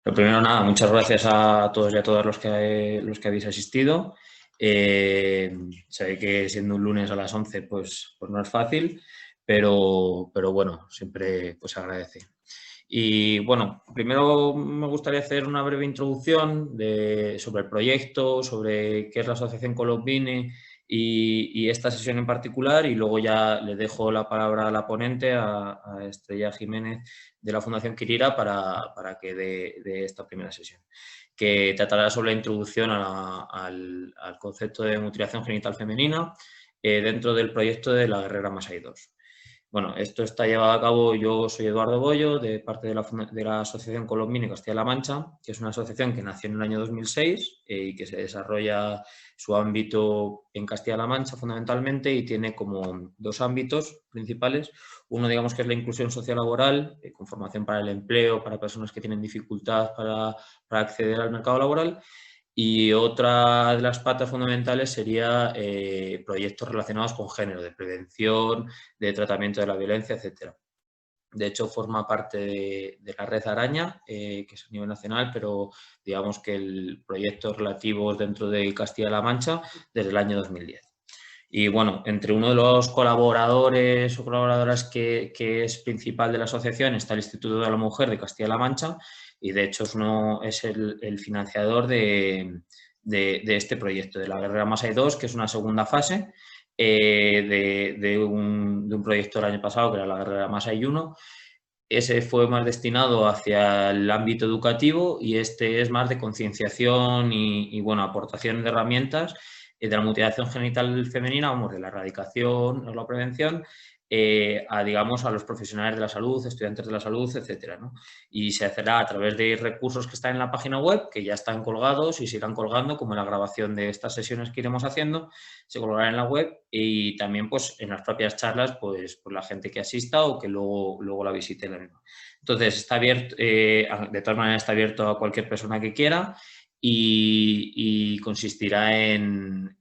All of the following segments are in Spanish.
Lo primero, nada, muchas gracias a todos y a todas los que habéis asistido. Se ve que siendo un lunes a las 11 pues no es fácil, pero bueno, siempre pues se agradece. Y bueno, primero me gustaría hacer una breve introducción sobre el proyecto, sobre qué es la Asociación Colombine y esta sesión en particular, y luego ya le dejo la palabra a la ponente, a Estrella Jiménez de la Fundación Quirira, para que dé esta primera sesión, que tratará sobre la introducción al concepto de mutilación genital femenina dentro del proyecto de la Guerrera Masai 2. Bueno, esto está llevado a cabo, yo soy Eduardo Bollo, de parte de la Asociación Colombine Castilla-La Mancha, que es una asociación que nació en el año 2006 y que se desarrolla su ámbito en Castilla-La Mancha fundamentalmente, y tiene como dos ámbitos principales. Uno, digamos, que es la inclusión sociolaboral, con formación para el empleo, para personas que tienen dificultad para acceder al mercado laboral. Y otra de las patas fundamentales sería proyectos relacionados con género, de prevención, de tratamiento de la violencia, etc. De hecho, forma parte de la Red Araña, que es a nivel nacional, pero digamos que el proyecto relativo es dentro de Castilla-La Mancha desde el año 2010. Y bueno, entre uno de los colaboradores o colaboradoras que es principal de la asociación está el Instituto de la Mujer de Castilla-La Mancha, y de hecho es el financiador de este proyecto, de la Guerrera Masai 2, que es una segunda fase de un proyecto del año pasado, que era la Guerrera Masai 1. Ese fue más destinado hacia el ámbito educativo y este es más de concienciación y bueno, aportación de herramientas de la mutilación genital femenina, vamos, de la erradicación o la prevención, digamos, a los profesionales de la salud, estudiantes de la salud, etcétera, ¿no? Y se hacerá a través de recursos que están en la página web, que ya están colgados y se irán colgando, como la grabación de estas sesiones que iremos haciendo, se colgará en la web, y también pues en las propias charlas, pues por la gente que asista o que luego la visite la misma. Entonces, está abierto, de todas maneras está abierto a cualquier persona que quiera, y consistirá en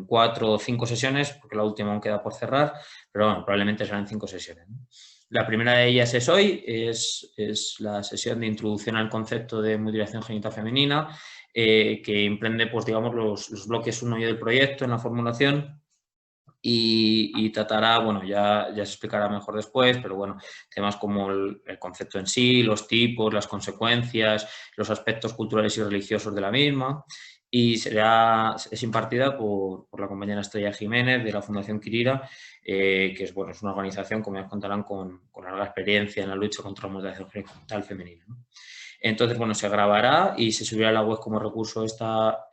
4 o 5 sesiones, porque la última aún queda por cerrar, pero bueno, probablemente serán 5 sesiones, ¿no? La primera de ellas es hoy, es la sesión de introducción al concepto de mutilación genital femenina, que emprende, pues digamos, los bloques 1 y del proyecto en la formulación, y tratará, bueno, ya se explicará mejor después, pero bueno, temas como el concepto en sí, los tipos, las consecuencias, los aspectos culturales y religiosos de la misma, y es impartida por la compañera Estrella Jiménez de la Fundación Quirira, que es, bueno, es una organización, como ya contarán, con larga experiencia en la lucha contra la mutilación genital femenina, ¿no? Entonces, bueno, se grabará y se subirá a la web como recurso esta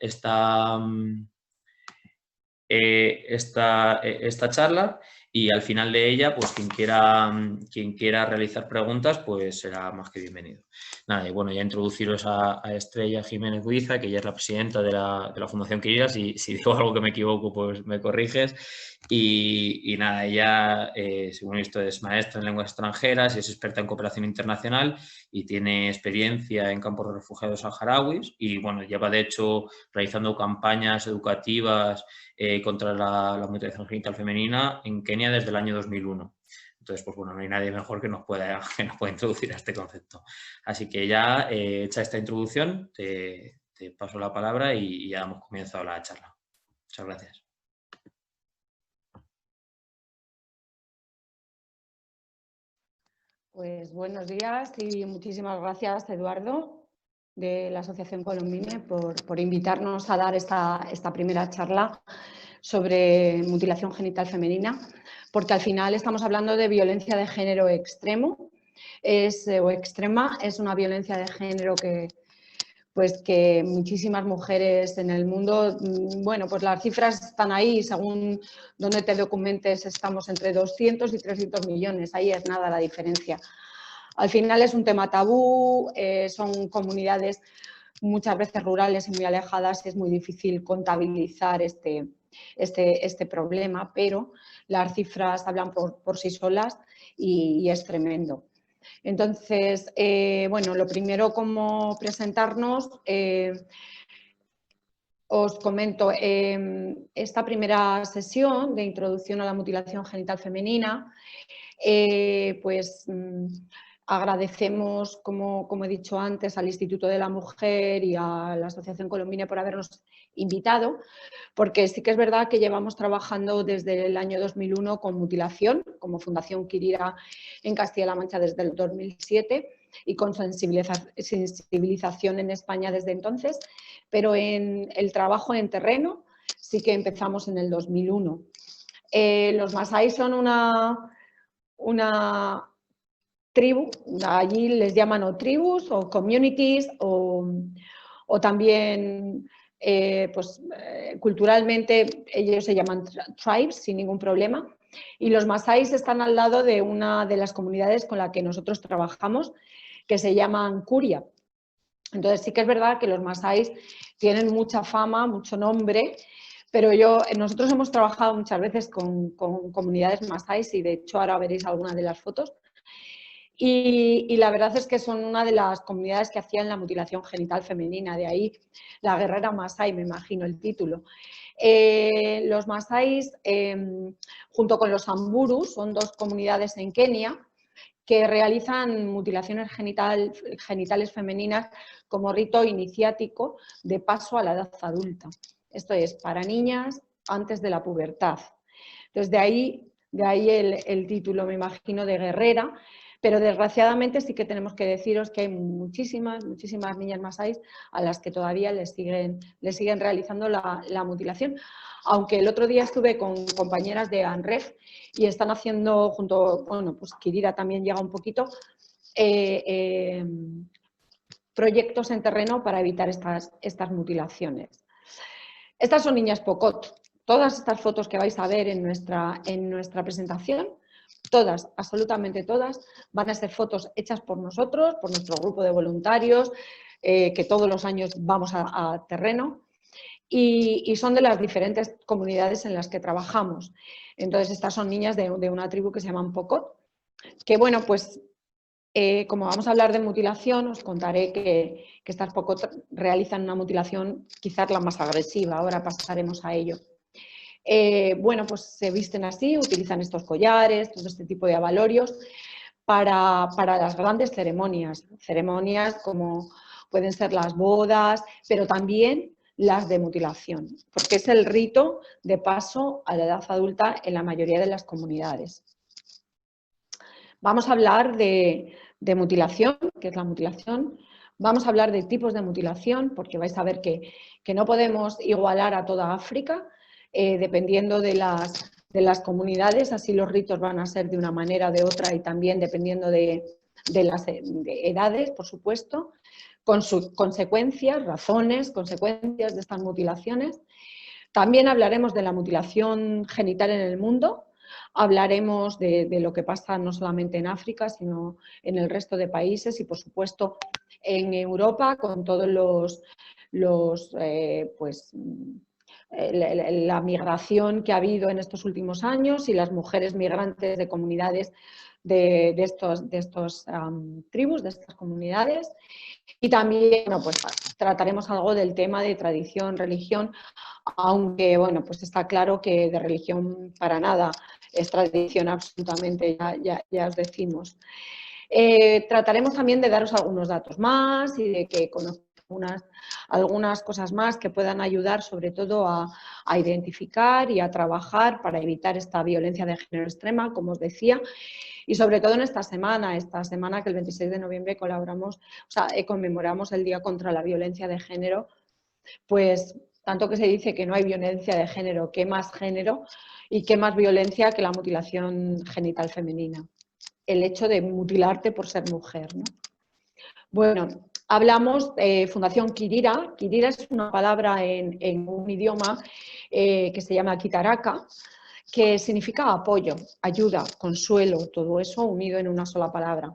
charla, y al final de ella, pues quien quiera realizar preguntas, pues será más que bienvenido. Nada, y bueno, ya introduciros a Estrella Jiménez Guiza, que ella es la presidenta de la Fundación Quirira. Si digo algo que me equivoco, pues me corriges. Y nada, ella, según esto, es maestra en lenguas extranjeras y es experta en cooperación internacional y tiene experiencia en campos de refugiados saharauis, y bueno, lleva de hecho realizando campañas educativas contra la mutilación genital femenina en Kenia desde el año 2001. Entonces, pues bueno, no hay nadie mejor que nos pueda introducir a este concepto. Así que ya hecha esta introducción, te paso la palabra y ya hemos comenzado la charla. Muchas gracias. Pues buenos días y muchísimas gracias, Eduardo, de la Asociación Colombine, por invitarnos a dar esta primera charla sobre mutilación genital femenina, porque al final estamos hablando de violencia de género extremo o extrema. Es una violencia de género que muchísimas mujeres en el mundo, bueno, pues las cifras están ahí, según donde te documentes estamos entre 200 y 300 millones, ahí es nada la diferencia. Al final es un tema tabú, son comunidades muchas veces rurales y muy alejadas, y es muy difícil contabilizar este problema, pero las cifras hablan por sí solas y es tremendo. Entonces, bueno, lo primero, como presentarnos, os comento, esta primera sesión de introducción a la mutilación genital femenina, pues agradecemos, como he dicho antes, al Instituto de la Mujer y a la Asociación Colombina por habernos invitado, porque sí que es verdad que llevamos trabajando desde el año 2001 con mutilación, como Fundación Quirira en Castilla-La Mancha desde el 2007 y con sensibilización en España desde entonces, pero en el trabajo en terreno sí que empezamos en el 2001. Los Masái son una tribu, allí les llaman o tribus o communities o también culturalmente ellos se llaman tribes sin ningún problema, y los Masáis están al lado de una de las comunidades con la que nosotros trabajamos, que se llaman Kuria. Entonces sí que es verdad que los Masáis tienen mucha fama, mucho nombre, pero nosotros hemos trabajado muchas veces con comunidades Masáis y de hecho ahora veréis algunas de las fotos. Y la verdad es que son una de las comunidades que hacían la mutilación genital femenina, de ahí la guerrera Masái, me imagino el título. Los Masáis, junto con los Samburus, son dos comunidades en Kenia que realizan mutilaciones genitales femeninas como rito iniciático de paso a la edad adulta. Esto es, para niñas antes de la pubertad. Entonces, de ahí el título, me imagino, de guerrera. Pero desgraciadamente sí que tenemos que deciros que hay muchísimas niñas masáis a las que todavía les siguen realizando la mutilación. Aunque el otro día estuve con compañeras de ANREF y están haciendo junto, bueno, pues Quirira también llega un poquito, proyectos en terreno para evitar estas mutilaciones. Estas son niñas POCOT. Todas estas fotos que vais a ver en nuestra presentación, todas, absolutamente todas, van a ser fotos hechas por nosotros, por nuestro grupo de voluntarios, que todos los años vamos a terreno, y son de las diferentes comunidades en las que trabajamos. Entonces, estas son niñas de una tribu que se llaman Pocot, que bueno, pues como vamos a hablar de mutilación, os contaré que estas Pocot realizan una mutilación quizás la más agresiva, ahora pasaremos a ello. Bueno, pues se visten así, utilizan estos collares, todo este tipo de abalorios para las grandes ceremonias como pueden ser las bodas, pero también las de mutilación, porque es el rito de paso a la edad adulta en la mayoría de las comunidades. Vamos a hablar de mutilación, que es la mutilación. Vamos a hablar de tipos de mutilación, porque vais a ver que no podemos igualar a toda África, dependiendo de las comunidades, así los ritos van a ser de una manera o de otra y también dependiendo de las edades, por supuesto, con sus consecuencias, razones, consecuencias de estas mutilaciones. También hablaremos de la mutilación genital en el mundo, hablaremos de lo que pasa no solamente en África, sino en el resto de países y, por supuesto, en Europa, con todos la migración que ha habido en estos últimos años y las mujeres migrantes de comunidades de estos tribus, de estas comunidades. Y también, bueno, pues trataremos algo del tema de tradición, religión, aunque, bueno, pues está claro que de religión para nada es tradición absolutamente, ya os decimos. Trataremos también de daros algunos datos más y de que conozcáis algunas cosas más que puedan ayudar sobre todo a identificar y a trabajar para evitar esta violencia de género extrema, como os decía. Y sobre todo en esta semana que el 26 de noviembre conmemoramos el Día contra la Violencia de Género, pues tanto que se dice que no hay violencia de género, ¿qué más género y qué más violencia que la mutilación genital femenina? El hecho de mutilarte por ser mujer, ¿no? Bueno, hablamos de Fundación Quirira. Quirira es una palabra en un idioma que se llama Kitaraka, que significa apoyo, ayuda, consuelo, todo eso unido en una sola palabra.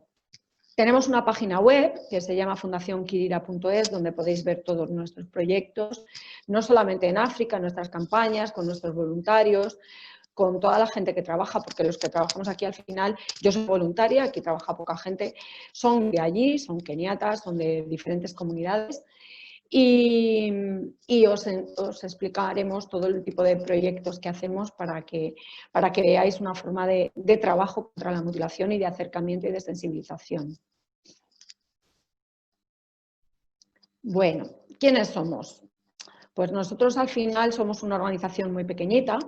Tenemos una página web que se llama fundacionquirira.es, donde podéis ver todos nuestros proyectos, no solamente en África, nuestras campañas, con nuestros voluntarios, con toda la gente que trabaja, porque los que trabajamos aquí al final, yo soy voluntaria, aquí trabaja poca gente, son de allí, son keniatas, son de diferentes comunidades y os explicaremos todo el tipo de proyectos que hacemos para que veáis una forma de trabajo contra la mutilación y de acercamiento y de sensibilización. Bueno, ¿quiénes somos? Pues nosotros al final somos una organización muy pequeñita.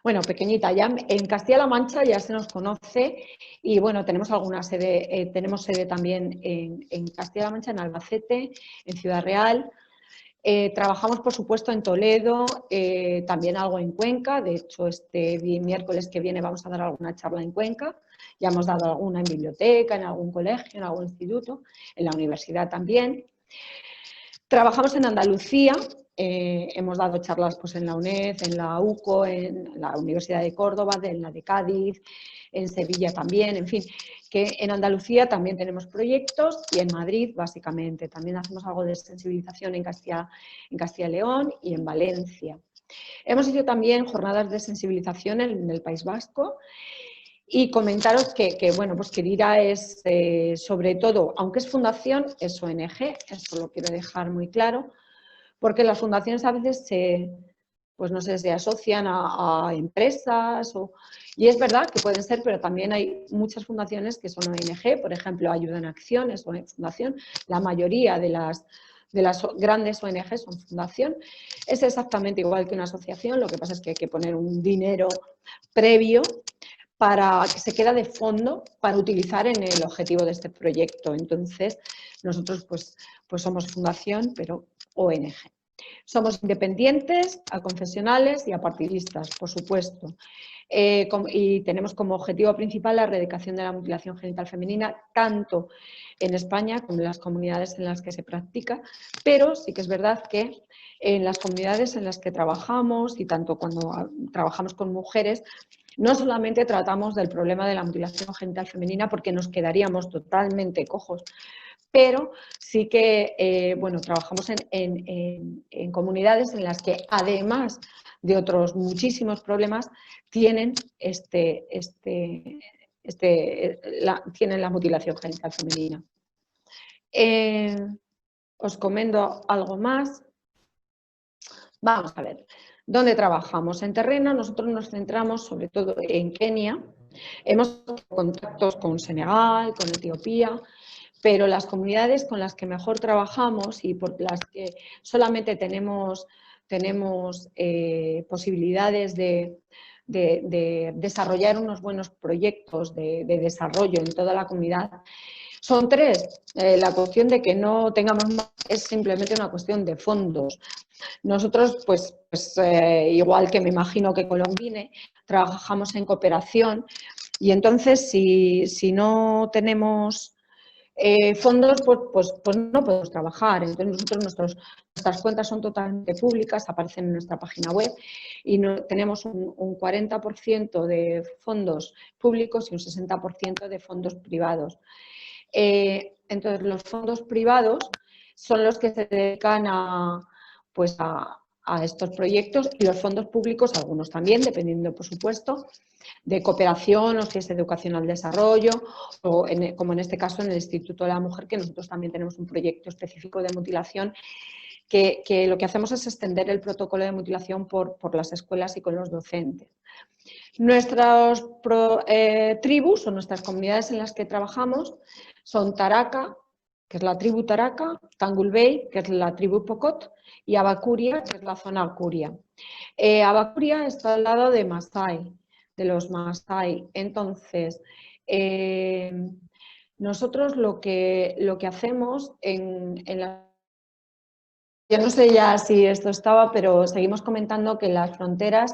Bueno, pequeñita, ya en Castilla-La Mancha ya se nos conoce y bueno, tenemos alguna sede, tenemos sede también en Castilla-La Mancha, en Albacete, en Ciudad Real. Trabajamos, por supuesto, en Toledo, también algo en Cuenca. De hecho, este miércoles que viene vamos a dar alguna charla en Cuenca. Ya hemos dado alguna en biblioteca, en algún colegio, en algún instituto, en la universidad también. Trabajamos en Andalucía, hemos dado charlas pues, en la UNED, en la UCO, en la Universidad de Córdoba, en la de Cádiz, en Sevilla también, en fin, que en Andalucía también tenemos proyectos y en Madrid básicamente. También hacemos algo de sensibilización en Castilla y León y en Valencia. Hemos hecho también jornadas de sensibilización en el País Vasco. Y comentaros que bueno, pues que DIRA es, sobre todo, aunque es fundación, es ONG, eso lo quiero dejar muy claro, porque las fundaciones a veces pues no sé, se asocian a empresas, y es verdad que pueden ser, pero también hay muchas fundaciones que son ONG, por ejemplo, Ayuda en Acción es una fundación, la mayoría de las grandes ONG son fundación, es exactamente igual que una asociación, lo que pasa es que hay que poner un dinero previo para que se queda de fondo para utilizar en el objetivo de este proyecto. Entonces, nosotros pues somos fundación, pero ONG. Somos independientes, aconfesionales y apartidistas, por supuesto. Y tenemos como objetivo principal la erradicación de la mutilación genital femenina, tanto en España como en las comunidades en las que se practica, pero sí que es verdad que en las comunidades en las que trabajamos y tanto cuando trabajamos con mujeres, no solamente tratamos del problema de la mutilación genital femenina porque nos quedaríamos totalmente cojos, pero sí que bueno, trabajamos en comunidades en las que además de otros muchísimos problemas tienen, tienen la mutilación genital femenina. Os comento algo más. Vamos a ver, ¿dónde trabajamos? En terreno nosotros nos centramos sobre todo en Kenia. Hemos tenido contactos con Senegal, con Etiopía, pero las comunidades con las que mejor trabajamos y por las que solamente tenemos posibilidades de desarrollar unos buenos proyectos de desarrollo en toda la comunidad, son tres. La cuestión de que no tengamos más es simplemente una cuestión de fondos. Nosotros, pues igual que me imagino que Colombine, trabajamos en cooperación y entonces si no tenemos fondos, pues no podemos trabajar. Entonces nosotros nuestras cuentas son totalmente públicas, aparecen en nuestra página web y tenemos un 40% de fondos públicos y un 60% de fondos privados. Entonces los fondos privados son los que se dedican a estos proyectos y los fondos públicos, algunos también, dependiendo por supuesto, de cooperación o si es educación al desarrollo, o como en este caso en el Instituto de la Mujer, que nosotros también tenemos un proyecto específico de mutilación que lo que hacemos es extender el protocolo de mutilación por las escuelas y con los docentes. Nuestras tribus o nuestras comunidades en las que trabajamos son Taraka, que es la tribu Taraka, Tangulbey, que es la tribu Pokot, y Abakuria, que es la zona Akuria. Abakuria está al lado de Masai, de los Masai. Entonces, nosotros lo que hacemos en la... Yo no sé ya si esto estaba, pero seguimos comentando que las fronteras,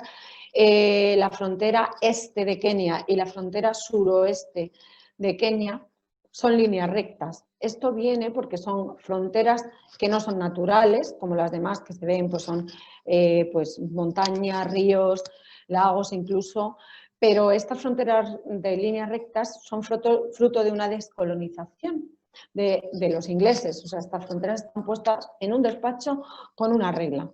la frontera este de Kenia y la frontera suroeste de Kenia son líneas rectas. Esto viene porque son fronteras que no son naturales, como las demás que se ven, pues son pues montañas, ríos, lagos incluso, pero estas fronteras de líneas rectas son fruto de una descolonización de los ingleses. O sea, estas fronteras están puestas en un despacho con una regla.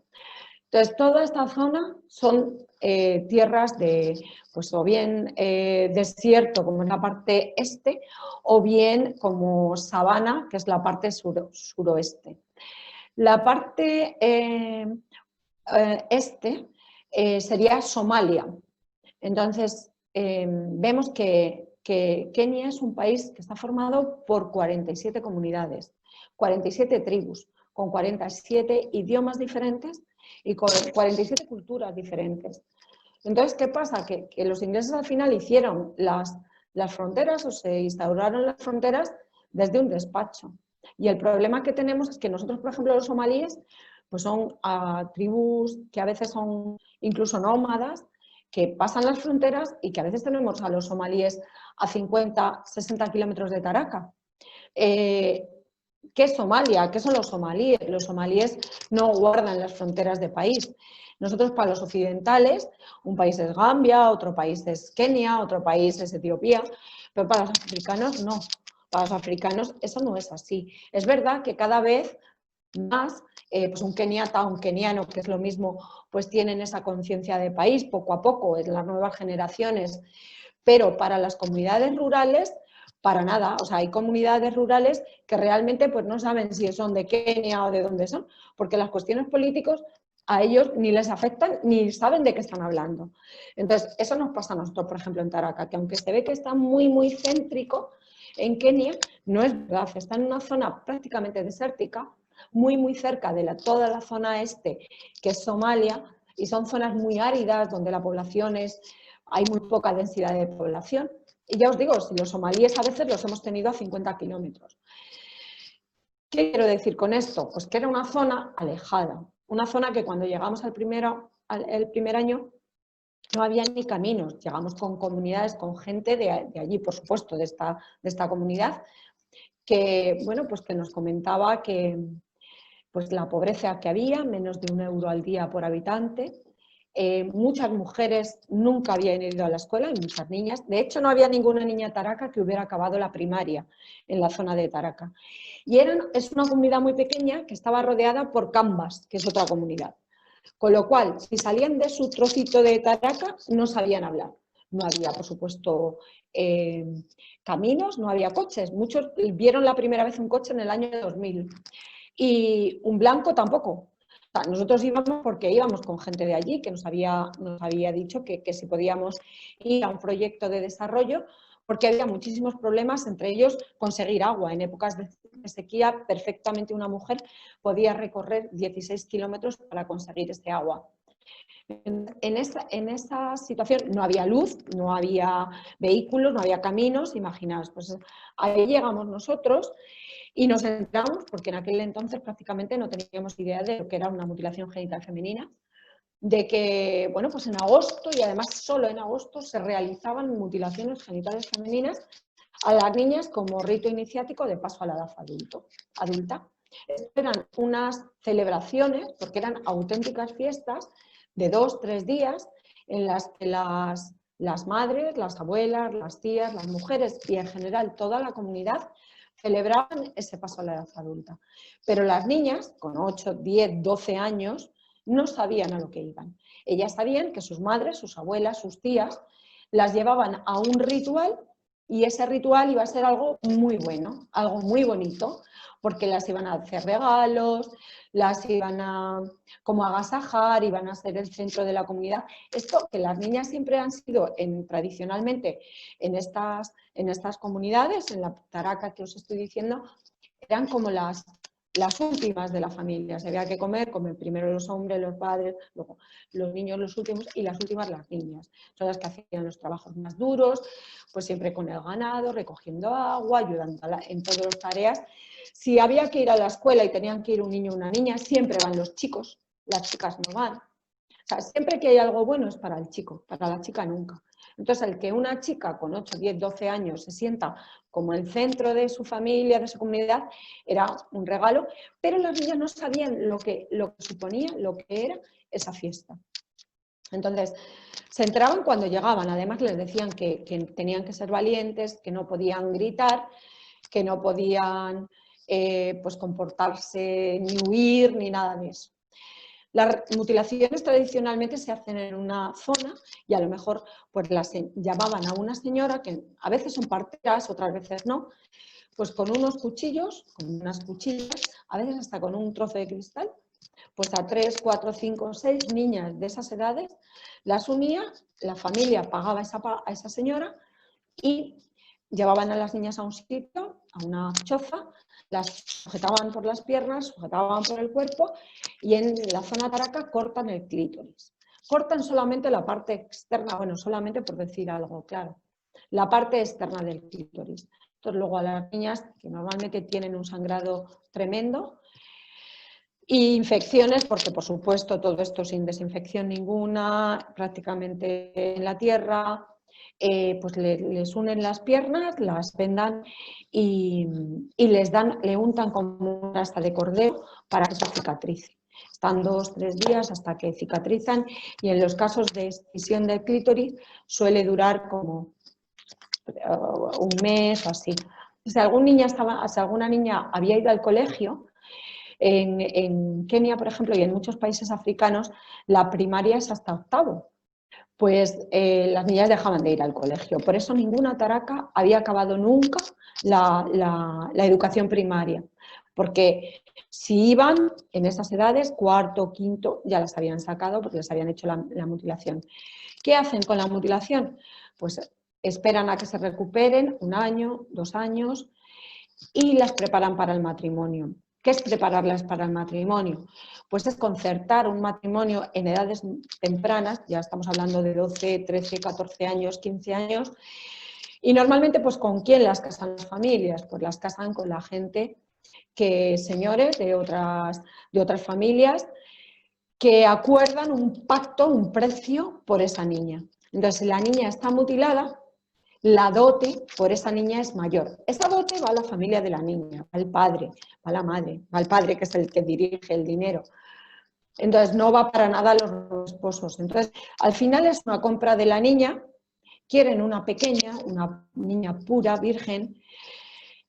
Entonces, toda esta zona son tierras de, pues o bien desierto, como es la parte este, o bien como sabana, que es la parte suroeste. La parte sería Somalia. Entonces, vemos que Kenia es un país que está formado por 47 comunidades, 47 tribus, con 47 idiomas diferentes y con 47 culturas diferentes. Entonces, ¿qué pasa? Que los ingleses al final hicieron las fronteras o se instauraron las fronteras desde un despacho. Y el problema que tenemos es que nosotros, por ejemplo, los somalíes, pues son tribus que a veces son incluso nómadas, que pasan las fronteras y que a veces tenemos a los somalíes a 50, 60 kilómetros de Taraca. ¿Qué es Somalia? ¿Qué son los somalíes? Los somalíes no guardan las fronteras de país. Nosotros, para los occidentales, un país es Gambia, otro país es Kenia, otro país es Etiopía, pero para los africanos no. Para los africanos eso no es así. Es verdad que cada vez más, pues un keniata, un keniano, que es lo mismo, pues tienen esa conciencia de país poco a poco en las nuevas generaciones, pero para las comunidades rurales, para nada. O sea, hay comunidades rurales que realmente pues no saben si son de Kenia o de dónde son, porque las cuestiones políticas a ellos ni les afectan ni saben de qué están hablando. Entonces, eso nos pasa a nosotros, por ejemplo, en Taraca, que aunque se ve que está muy, muy céntrico en Kenia, no es verdad, está en una zona prácticamente desértica, muy, muy cerca de toda la zona este, que es Somalia, y son zonas muy áridas donde la población hay muy poca densidad de población. Y ya os digo, si los somalíes a veces los hemos tenido a 50 kilómetros. ¿Qué quiero decir con esto? Pues que era una zona alejada, una zona que cuando llegamos el primer año no había ni caminos, llegamos con comunidades, con gente de allí, por supuesto, de esta comunidad, que, bueno, pues que nos comentaba que pues la pobreza que había, menos de €1 al día por habitante. Muchas mujeres nunca habían ido a la escuela, y muchas niñas. De hecho, no había ninguna niña Taraca que hubiera acabado la primaria en la zona de Taraca. Y es una comunidad muy pequeña que estaba rodeada por Cambas, que es otra comunidad. Con lo cual, si salían de su trocito de Taraca, no sabían hablar. No había, por supuesto, caminos, no había coches. Muchos vieron la primera vez un coche en el año 2000. Y un blanco tampoco. O sea, nosotros íbamos porque íbamos con gente de allí que nos había dicho que si podíamos ir a un proyecto de desarrollo, porque había muchísimos problemas, entre ellos conseguir agua. En épocas de sequía, perfectamente una mujer podía recorrer 16 kilómetros para conseguir este agua. En esa situación no había luz, no había vehículos, no había caminos, imaginaos. Pues ahí llegamos nosotros. Y nos enteramos, porque en aquel entonces prácticamente no teníamos idea de lo que era una mutilación genital femenina, de que, bueno, pues en agosto, y además solo en agosto, se realizaban mutilaciones genitales femeninas a las niñas como rito iniciático de paso a la edad adulta. Eran unas celebraciones, porque eran auténticas fiestas de 2, 3 días, en las que las madres, las abuelas, las tías, las mujeres y en general toda la comunidad celebraban ese paso a la edad adulta. Pero las niñas, con 8, 10, 12 años, no sabían a lo que iban. Ellas sabían que sus madres, sus abuelas, sus tías, las llevaban a un ritual, y ese ritual iba a ser algo muy bueno, algo muy bonito, porque las iban a hacer regalos, las iban a como agasajar, iban a ser el centro de la comunidad. Esto que las niñas siempre han sido tradicionalmente en estas comunidades, en la Taraca que os estoy diciendo, eran como las últimas de la familia. Se había que comer primero los hombres, los padres, luego los niños los últimos y las últimas las niñas. Son las que hacían los trabajos más duros, pues siempre con el ganado, recogiendo agua, ayudando en todas las tareas. Si había que ir a la escuela y tenían que ir un niño o una niña, siempre van los chicos, las chicas no van. O sea, siempre que hay algo bueno es para el chico, para la chica nunca. Entonces, el que una chica con 8, 10, 12 años se sienta como el centro de su familia, de su comunidad, era un regalo, pero las niñas no sabían lo que suponía, lo que era esa fiesta. Entonces, se enteraban cuando llegaban. Además, les decían que tenían que ser valientes, que no podían gritar, que no podían pues comportarse ni huir ni nada de eso. Las mutilaciones tradicionalmente se hacen en una zona y a lo mejor pues llamaban a una señora, que a veces son parteras, otras veces no, pues con unos cuchillos, con unas cuchillas, a veces hasta con un trozo de cristal, pues a 3, 4, 5, 6 niñas de esas edades las unía, la familia pagaba a esa señora y llevaban a las niñas a un sitio, a una choza, las sujetaban por las piernas, sujetaban por el cuerpo y en la zona taraca cortan el clítoris. Cortan solamente la parte externa, bueno, solamente por decir algo, claro, la parte externa del clítoris. Entonces luego a las niñas, que normalmente tienen un sangrado tremendo, y infecciones, porque por supuesto todo esto sin desinfección ninguna, prácticamente en la tierra, pues les unen las piernas, las vendan y le untan como una asta de cordero para que eso cicatrice. Están 2 o 3 días hasta que cicatrizan y en los casos de escisión del clítoris suele durar como un mes o así. Si alguna niña había ido al colegio, en Kenia, por ejemplo, y en muchos países africanos, la primaria es hasta octavo. Pues las niñas dejaban de ir al colegio. Por eso ninguna taraca había acabado nunca la educación primaria. Porque si iban en esas edades, cuarto, quinto, ya las habían sacado porque les habían hecho la mutilación. ¿Qué hacen con la mutilación? Pues esperan a que se recuperen 1 año, 2 años y las preparan para el matrimonio. ¿Qué es prepararlas para el matrimonio? Pues es concertar un matrimonio en edades tempranas, ya estamos hablando de 12, 13, 14 años, 15 años, y normalmente pues ¿con quién las casan las familias? Pues las casan con la gente que, señores de otras familias, que acuerdan un pacto, un precio por esa niña. Entonces, si la niña está mutilada, la dote por esa niña es mayor. Esa dote va a la familia de la niña, va al padre, va a la madre, va al padre que es el que dirige el dinero. Entonces no va para nada a los esposos. Entonces al final es una compra de la niña, quieren una pequeña, una niña pura, virgen.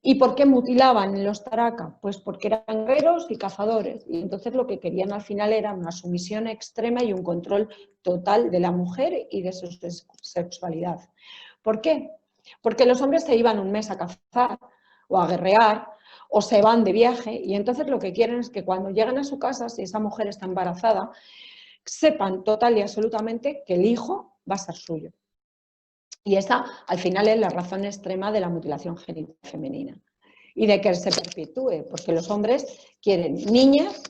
¿Y por qué mutilaban los taraca? Pues porque eran guerreros y cazadores. Y entonces lo que querían al final era una sumisión extrema y un control total de la mujer y de su sexualidad. ¿Por qué? Porque los hombres se iban un mes a cazar o a guerrear o se van de viaje y entonces lo que quieren es que cuando lleguen a su casa, si esa mujer está embarazada, sepan total y absolutamente que el hijo va a ser suyo. Y esa al final es la razón extrema de la mutilación genital femenina y de que se perpetúe, porque los hombres quieren niñas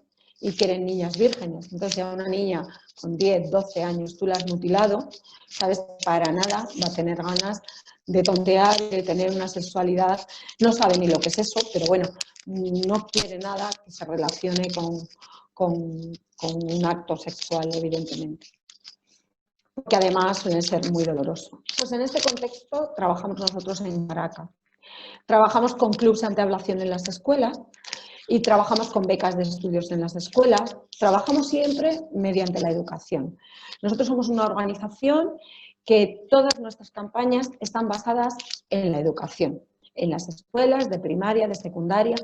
y quieren niñas vírgenes. Entonces, si a una niña con 10, 12 años tú la has mutilado, sabes, para nada va a tener ganas de tontear, de tener una sexualidad, no sabe ni lo que es eso, pero bueno, no quiere nada que se relacione con un acto sexual, evidentemente, que además suele ser muy doloroso. Pues en este contexto trabajamos nosotros en Taraca. Trabajamos con clubs antiablación en las escuelas y trabajamos con becas de estudios en las escuelas. Trabajamos siempre mediante la educación. Nosotros somos una organización que todas nuestras campañas están basadas en la educación, en las escuelas de primaria, de secundaria,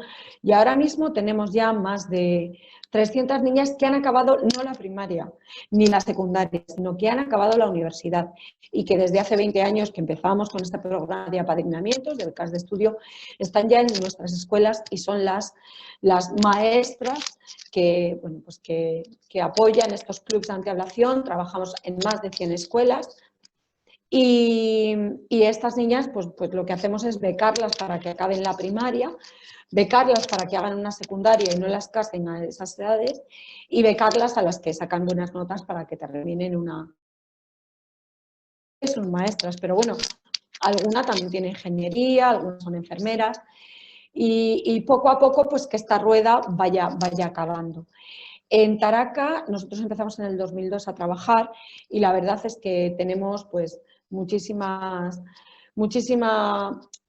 y ahora mismo tenemos ya más de 300 niñas que han acabado no la primaria ni la secundaria, sino que han acabado la universidad y que desde hace 20 años que empezamos con este programa de apadrinamientos, de becas de estudio, están ya en nuestras escuelas y son las maestras que, bueno, pues que apoyan estos clubes de antiablación. Trabajamos en más de 100 escuelas. Y estas niñas, pues lo que hacemos es becarlas para que acaben la primaria, becarlas para que hagan una secundaria y no las casen a esas edades, y becarlas a las que sacan buenas notas para que terminen una... Son maestras, pero bueno, alguna también tiene ingeniería, algunas son enfermeras, y poco a poco pues que esta rueda vaya acabando. En Taraca nosotros empezamos en el 2002 a trabajar y la verdad es que tenemos pues muchísima,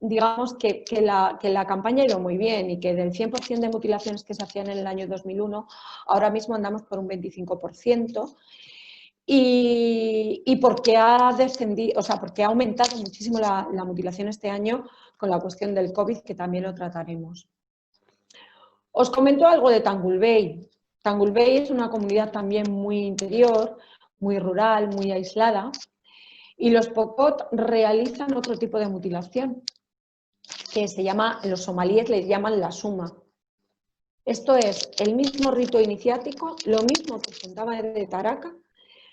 digamos que la campaña ha ido muy bien y que del 100% de mutilaciones que se hacían en el año 2001, ahora mismo andamos por un 25%. Y porque ha descendido, o sea, porque ha aumentado muchísimo la mutilación este año con la cuestión del COVID, que también lo trataremos. Os comento algo de Tangulbey. Tangulbey es una comunidad también muy interior, muy rural, muy aislada, y los Pokot realizan otro tipo de mutilación. que se llama, los somalíes le llaman la suma. Esto es el mismo rito iniciático, lo mismo que os contaba de Taraca,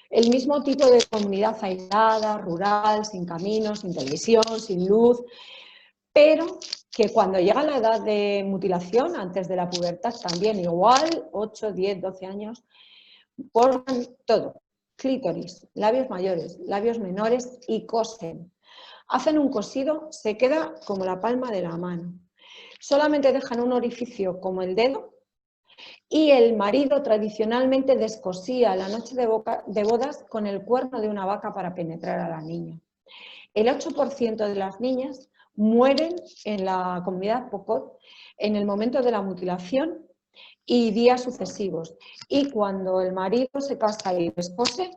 el mismo tipo de comunidad aislada, rural, sin caminos, sin televisión, sin luz, pero que cuando llega la edad de mutilación, antes de la pubertad también igual, 8, 10, 12 años, borran todo, clítoris, labios mayores, labios menores y cosen. Hacen un cosido, se queda como la palma de la mano. Solamente dejan un orificio como el dedo y el marido tradicionalmente descosía la noche de bodas con el cuerno de una vaca para penetrar a la niña. El 8% de las niñas mueren en la comunidad Pokot en el momento de la mutilación y días sucesivos. Y cuando el marido se casa y descose,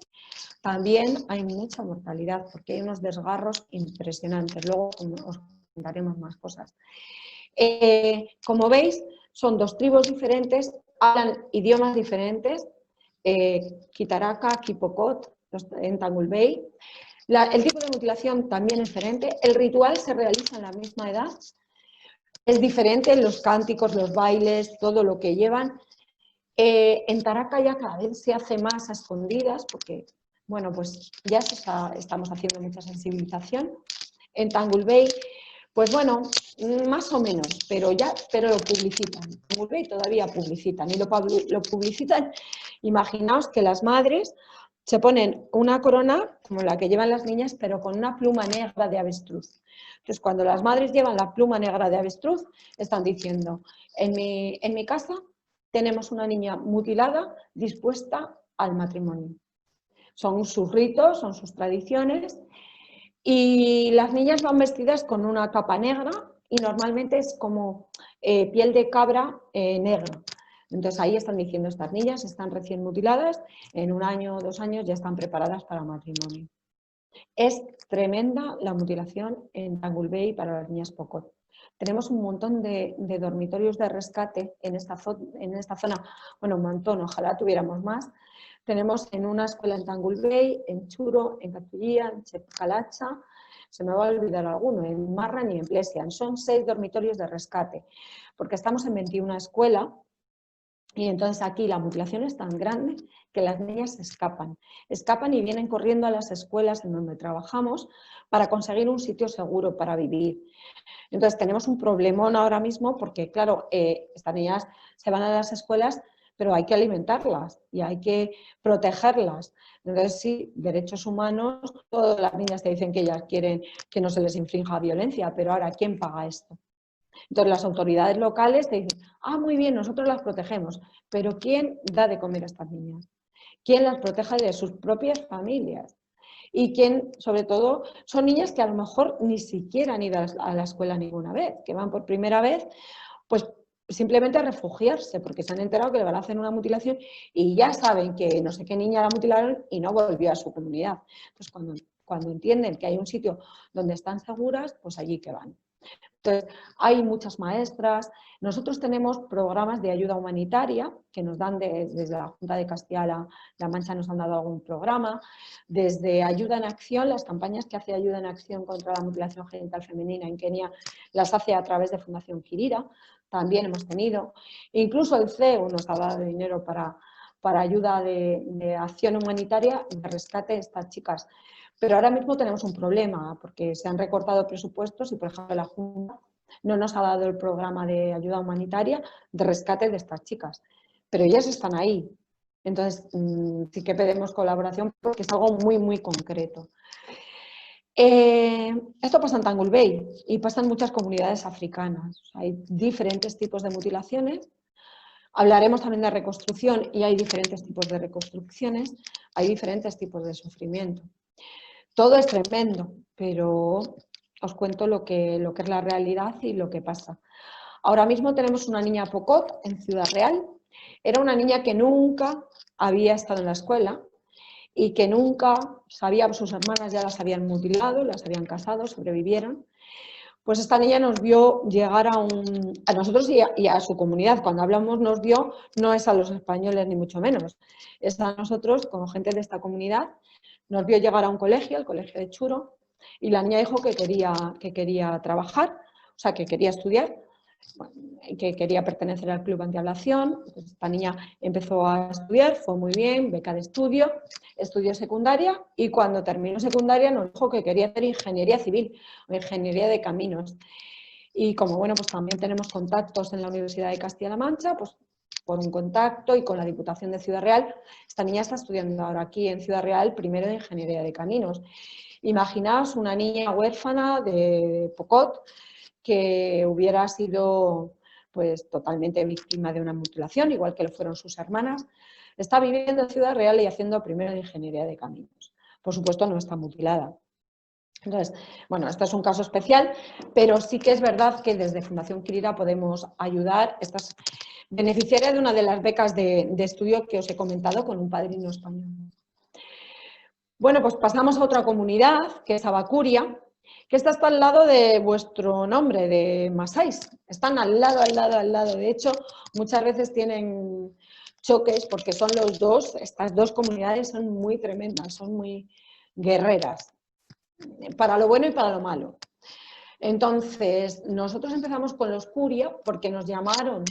también hay mucha mortalidad porque hay unos desgarros impresionantes. Luego os contaremos más cosas. Como veis, son dos tribus diferentes, hablan idiomas diferentes, Kitaraka, Kipokot, en Tangulbei. El tipo de mutilación también es diferente, el ritual se realiza en la misma edad, es diferente, los cánticos, los bailes, todo lo que llevan. En Taraca ya cada vez se hace más a escondidas porque, bueno, pues ya estamos haciendo mucha sensibilización. En Tangulbei, pues bueno, más o menos, pero lo publicitan. En Tangulbei todavía publicitan y lo publicitan. Imaginaos que las madres se ponen una corona como la que llevan las niñas, pero con una pluma negra de avestruz. Entonces, cuando las madres llevan la pluma negra de avestruz, están diciendo, en mi casa tenemos una niña mutilada dispuesta al matrimonio. Son sus ritos, son sus tradiciones y las niñas van vestidas con una capa negra y normalmente es como piel de cabra negra. Entonces ahí están diciendo, estas niñas están recién mutiladas, en 1 año o 2 años ya están preparadas para matrimonio. Es tremenda la mutilación en Tangulbei para las niñas Pokot. Tenemos un montón de dormitorios de rescate en esta zona, bueno, un montón, ojalá tuviéramos más. Tenemos en una escuela en Tangulbei, en Churo, en Catullía, en Chepcalacha, se me va a olvidar alguno, en Marran y en Plesian. Son 6 dormitorios de rescate, porque estamos en 21 escuelas. Y entonces aquí la mutilación es tan grande que las niñas escapan y vienen corriendo a las escuelas en donde trabajamos para conseguir un sitio seguro para vivir. Entonces tenemos un problemón ahora mismo porque, claro, estas niñas se van a las escuelas, pero hay que alimentarlas y hay que protegerlas. Entonces sí, derechos humanos, todas las niñas te dicen que ellas quieren que no se les infrinja violencia, pero ahora, ¿quién paga esto? Entonces las autoridades locales te dicen, muy bien, nosotros las protegemos, pero ¿quién da de comer a estas niñas? ¿Quién las protege de sus propias familias? Y quién, sobre todo, son niñas que a lo mejor ni siquiera han ido a la escuela ninguna vez, que van por primera vez, pues simplemente a refugiarse, porque se han enterado que le van a hacer una mutilación y ya saben que no sé qué niña la mutilaron y no volvió a su comunidad. Entonces cuando entienden que hay un sitio donde están seguras, pues allí que van. Entonces, hay muchas maestras. Nosotros tenemos programas de ayuda humanitaria que nos dan desde la Junta de Castilla-La Mancha, nos han dado algún programa. Desde Ayuda en Acción, las campañas que hace Ayuda en Acción contra la mutilación genital femenina en Kenia las hace a través de Fundación Kirira. También hemos tenido. Incluso el CEU nos ha dado dinero para ayuda de acción humanitaria de rescate de estas chicas. Pero ahora mismo tenemos un problema porque se han recortado presupuestos y, por ejemplo, la Junta no nos ha dado el programa de ayuda humanitaria de rescate de estas chicas. Pero ellas están ahí. Entonces, sí que pedimos colaboración porque es algo muy, muy concreto. Esto pasa en Tangulbei y pasa en muchas comunidades africanas. Hay diferentes tipos de mutilaciones. Hablaremos también de reconstrucción y hay diferentes tipos de reconstrucciones. Hay diferentes tipos de sufrimiento. Todo es tremendo, pero os cuento lo que es la realidad y lo que pasa. Ahora mismo tenemos una niña Pokot en Ciudad Real. Era una niña que nunca había estado en la escuela y que nunca sabía, sus hermanas ya las habían mutilado, las habían casado, sobrevivieron. Pues esta niña nos vio llegar a nosotros y a su comunidad. Cuando hablamos nos vio, no es a los españoles ni mucho menos, es a nosotros como gente de esta comunidad. Nos vio llegar a un colegio, el colegio de Churo, y la niña dijo que quería trabajar o sea, que quería estudiar, que quería pertenecer al club antiablación. Pues esta niña empezó a estudiar, fue muy bien, beca de estudio, estudió secundaria y cuando terminó secundaria nos dijo que quería hacer ingeniería civil o ingeniería de caminos. Y como bueno, pues también tenemos contactos en la Universidad de Castilla-La Mancha, pues por un contacto y con la Diputación de Ciudad Real, esta niña está estudiando ahora aquí en Ciudad Real primero de ingeniería de caminos. Imaginaos una niña huérfana de Pocot que hubiera sido pues totalmente víctima de una mutilación, igual que lo fueron sus hermanas, está viviendo en Ciudad Real y haciendo primero de ingeniería de caminos. Por supuesto no está mutilada. Entonces, bueno, esto es un caso especial, pero sí que es verdad que desde Fundación Quirira podemos ayudar. Estas beneficiarias de una de las becas de estudio que os he comentado con un padrino español. Bueno, pues pasamos a otra comunidad, que es Abacuria, que esta está al lado de vuestro nombre, de Masáis. Están al lado, al lado, al lado. De hecho, muchas veces tienen choques porque son los dos, estas dos comunidades son muy tremendas, son muy guerreras, para lo bueno y para lo malo. Entonces, nosotros empezamos con los Curia porque nos llamaron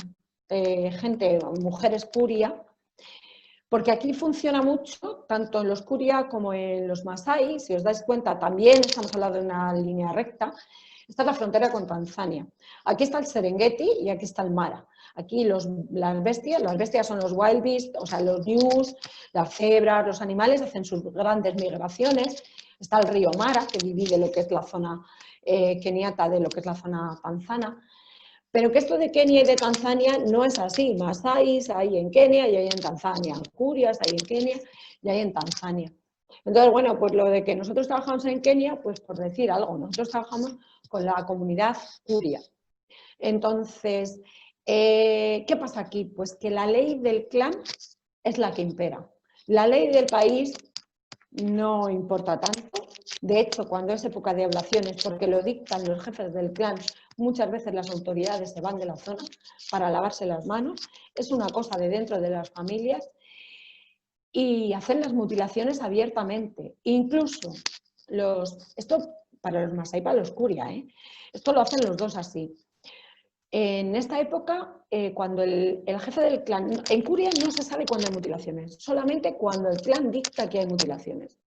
mujeres Curia, porque aquí funciona mucho, tanto en los Curia como en los Masái. Si os dais cuenta, también estamos hablando de una línea recta. Esta es la frontera con Tanzania. Aquí está el Serengeti y aquí está el Mara. Aquí las bestias son los wild beasts, o sea, los gnus, las cebras, los animales hacen sus grandes migraciones. Está el río Mara, que divide lo que es la zona keniata de lo que es la zona tanzana. Pero que esto de Kenia y de Tanzania no es así. Masáis hay en Kenia y hay en Tanzania. Curias hay en Kenia y hay en Tanzania. Entonces, bueno, pues lo de que nosotros trabajamos en Kenia, pues por decir algo, nosotros trabajamos con la comunidad Curia. Entonces, ¿qué pasa aquí? Pues que la ley del clan es la que impera. La ley del país no importa tanto. De hecho, cuando es época de ablaciones, porque lo dictan los jefes del clan, muchas veces las autoridades se van de la zona para lavarse las manos. Es una cosa de dentro de las familias y hacen las mutilaciones abiertamente. Incluso esto para los Masái y para los Curia, esto lo hacen los dos así. En esta época, cuando el jefe del clan, en Curia no se sabe cuándo hay mutilaciones, solamente cuando el clan dicta que hay mutilaciones.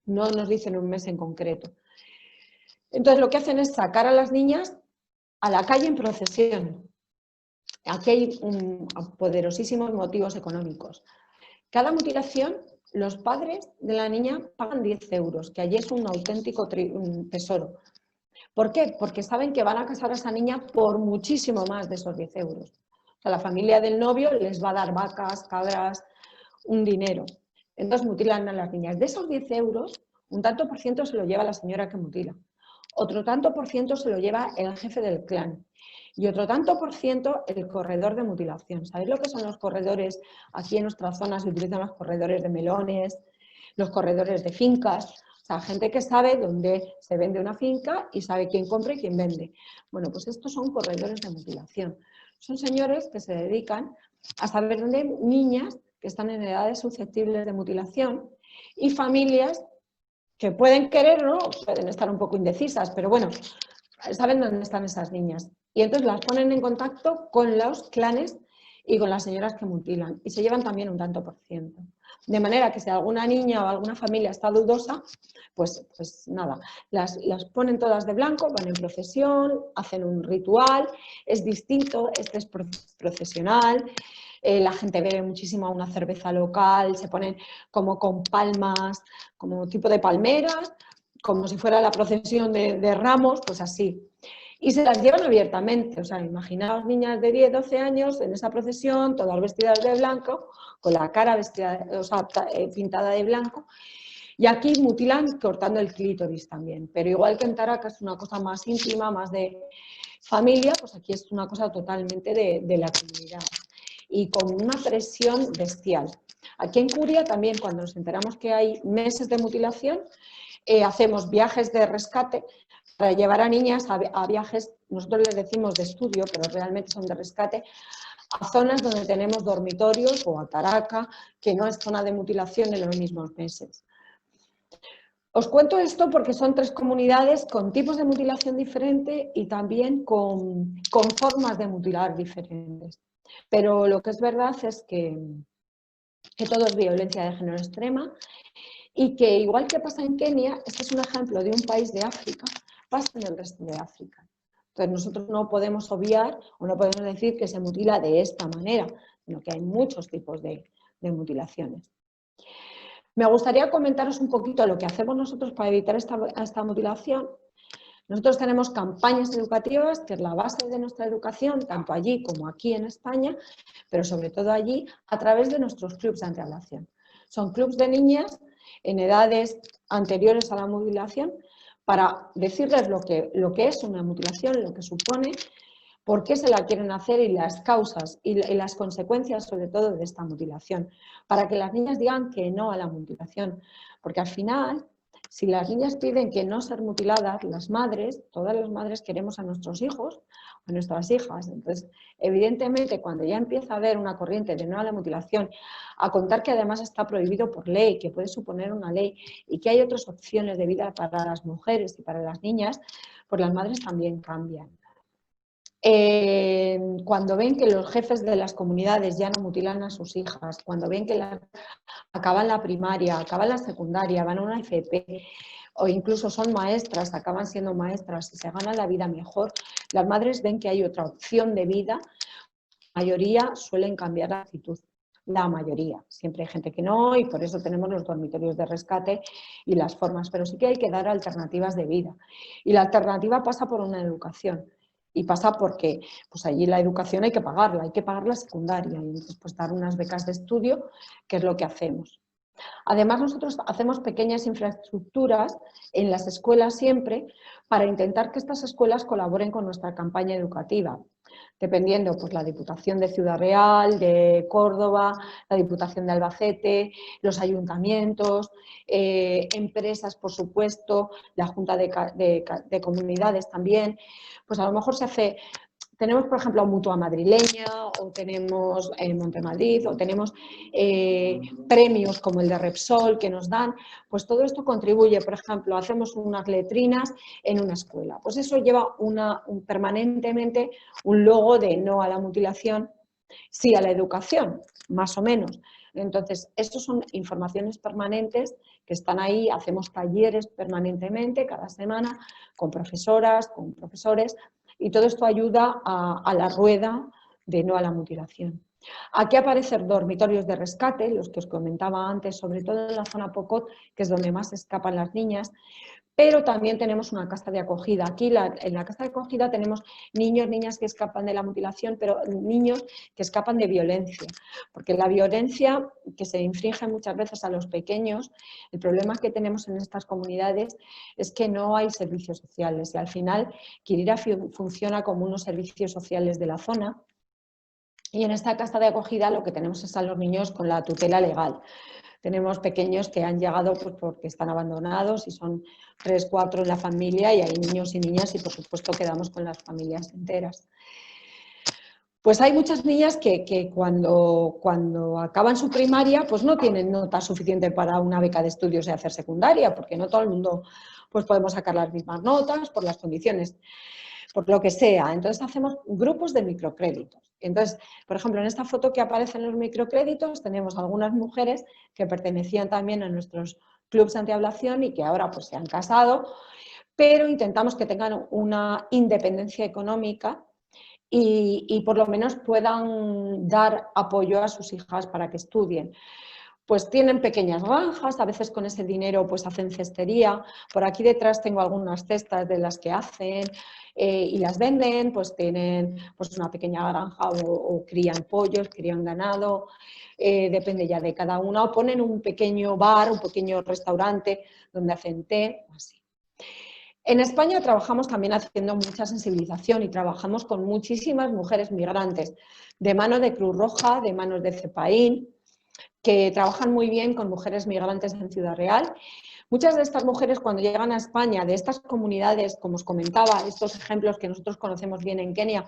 No nos dicen un mes en concreto. Entonces lo que hacen es sacar a las niñas a la calle en procesión. Aquí hay poderosísimos motivos económicos. Cada mutilación, los padres de la niña pagan 10 euros, que allí es un auténtico tesoro. ¿Por qué? Porque saben que van a casar a esa niña por muchísimo más de esos 10 euros. O sea, la familia del novio les va a dar vacas, cabras, un dinero. Entonces mutilan a las niñas. De esos 10 euros, un tanto por ciento se lo lleva la señora que mutila. Otro tanto por ciento se lo lleva el jefe del clan. Y otro tanto por ciento el corredor de mutilación. ¿Sabéis lo que son los corredores? Aquí en nuestra zona se utilizan los corredores de melones, los corredores de fincas. O sea, gente que sabe dónde se vende una finca y sabe quién compra y quién vende. Bueno, pues estos son corredores de mutilación. Son señores que se dedican a saber dónde hay niñas que están en edades susceptibles de mutilación y familias que pueden querer, ¿no? Pueden estar un poco indecisas, pero bueno, saben dónde están esas niñas. Y entonces las ponen en contacto con los clanes y con las señoras que mutilan. Y se llevan también un tanto por ciento. De manera que si alguna niña o alguna familia está dudosa, pues nada, las ponen todas de blanco, van en procesión, hacen un ritual, es distinto, este es procesional. La gente bebe muchísimo una cerveza local, se ponen como con palmas, como tipo de palmeras, como si fuera la procesión de Ramos, pues así. Y se las llevan abiertamente, o sea, imaginaos niñas de 10, 12 años en esa procesión, todas vestidas de blanco, con la cara vestida, o sea, pintada de blanco. Y aquí mutilan cortando el clítoris también, pero igual que en Taraca es una cosa más íntima, más de familia, pues aquí es una cosa totalmente de la comunidad y con una presión bestial. Aquí en Curia también, cuando nos enteramos que hay meses de mutilación, hacemos viajes de rescate para llevar a niñas a viajes, nosotros les decimos de estudio, pero realmente son de rescate, a zonas donde tenemos dormitorios o a Taraca, que no es zona de mutilación en los mismos meses. Os cuento esto porque son 3 comunidades con tipos de mutilación diferentes y también con formas de mutilar diferentes. Pero lo que es verdad es que todo es violencia de género extrema y que, igual que pasa en Kenia, este es un ejemplo de un país de África, pasa en el resto de África. Entonces nosotros no podemos obviar o no podemos decir que se mutila de esta manera, sino que hay muchos tipos de mutilaciones. Me gustaría comentaros un poquito lo que hacemos nosotros para evitar esta mutilación. Nosotros tenemos campañas educativas, que es la base de nuestra educación, tanto allí como aquí en España, pero sobre todo allí, a través de nuestros clubs de antiablación. Son clubs de niñas en edades anteriores a la mutilación para decirles lo que es una mutilación, lo que supone, por qué se la quieren hacer y las causas y las consecuencias, sobre todo, de esta mutilación, para que las niñas digan que no a la mutilación, porque al final, si las niñas piden que no ser mutiladas, las madres, todas las madres queremos a nuestros hijos, a nuestras hijas. Entonces, evidentemente, cuando ya empieza a haber una corriente de no a la mutilación, a contar que además está prohibido por ley, que puede suponer una ley y que hay otras opciones de vida para las mujeres y para las niñas, pues las madres también cambian. Cuando ven que los jefes de las comunidades ya no mutilan a sus hijas, cuando ven que acaban la primaria, acaban la secundaria, van a una FP o incluso son maestras, acaban siendo maestras y se ganan la vida mejor, las madres ven que hay otra opción de vida, la mayoría suelen cambiar la actitud. La mayoría, siempre hay gente que no y por eso tenemos los dormitorios de rescate y las formas, pero sí que hay que dar alternativas de vida y la alternativa pasa por una educación. Y pasa porque pues allí la educación hay que pagar la secundaria y entonces pues dar unas becas de estudio, que es lo que hacemos. Además, nosotros hacemos pequeñas infraestructuras en las escuelas siempre para intentar que estas escuelas colaboren con nuestra campaña educativa, dependiendo pues la Diputación de Ciudad Real, de Córdoba, la Diputación de Albacete, los ayuntamientos, empresas, por supuesto, la Junta de Comunidades también, pues a lo mejor se hace. Tenemos, por ejemplo, Mutua Madrileña, o tenemos Montemadrid, o tenemos premios como el de Repsol que nos dan, pues todo esto contribuye. Por ejemplo, hacemos unas letrinas en una escuela, pues eso lleva permanentemente un logo de no a la mutilación, sí a la educación, más o menos. Entonces, estas son informaciones permanentes que están ahí, hacemos talleres permanentemente cada semana con profesoras, con profesores, y todo esto ayuda a la rueda de no a la mutilación. Aquí aparecen dormitorios de rescate, los que os comentaba antes, sobre todo en la zona Pocot, que es donde más escapan las niñas, pero también tenemos una casa de acogida. Aquí en la casa de acogida tenemos niños, niñas que escapan de la mutilación, pero niños que escapan de violencia, porque la violencia que se infringe muchas veces a los pequeños, el problema que tenemos en estas comunidades es que no hay servicios sociales y al final Quirira funciona como unos servicios sociales de la zona. Y en esta casa de acogida lo que tenemos es a los niños con la tutela legal. Tenemos pequeños que han llegado pues, porque están abandonados y son 3, 4 en la familia y hay niños y niñas y por supuesto quedamos con las familias enteras. Pues hay muchas niñas que cuando acaban su primaria pues no tienen nota suficiente para una beca de estudios y hacer secundaria, porque no todo el mundo pues podemos sacar las mismas notas por las condiciones, por lo que sea. Entonces hacemos grupos de microcréditos. Entonces, por ejemplo, en esta foto que aparecen los microcréditos tenemos algunas mujeres que pertenecían también a nuestros clubs antiablación y que ahora pues se han casado, pero intentamos que tengan una independencia económica y por lo menos puedan dar apoyo a sus hijas para que estudien. Pues tienen pequeñas granjas, a veces con ese dinero pues hacen cestería. Por aquí detrás tengo algunas cestas de las que hacen y las venden, pues tienen pues una pequeña granja o crían pollos, crían ganado, depende ya de cada una, o ponen un pequeño bar, un pequeño restaurante donde hacen té, así. En España trabajamos también haciendo mucha sensibilización y trabajamos con muchísimas mujeres migrantes, de mano de Cruz Roja, de manos de CEPAIN, que trabajan muy bien con mujeres migrantes en Ciudad Real. Muchas de estas mujeres cuando llegan a España, de estas comunidades, como os comentaba, estos ejemplos que nosotros conocemos bien en Kenia,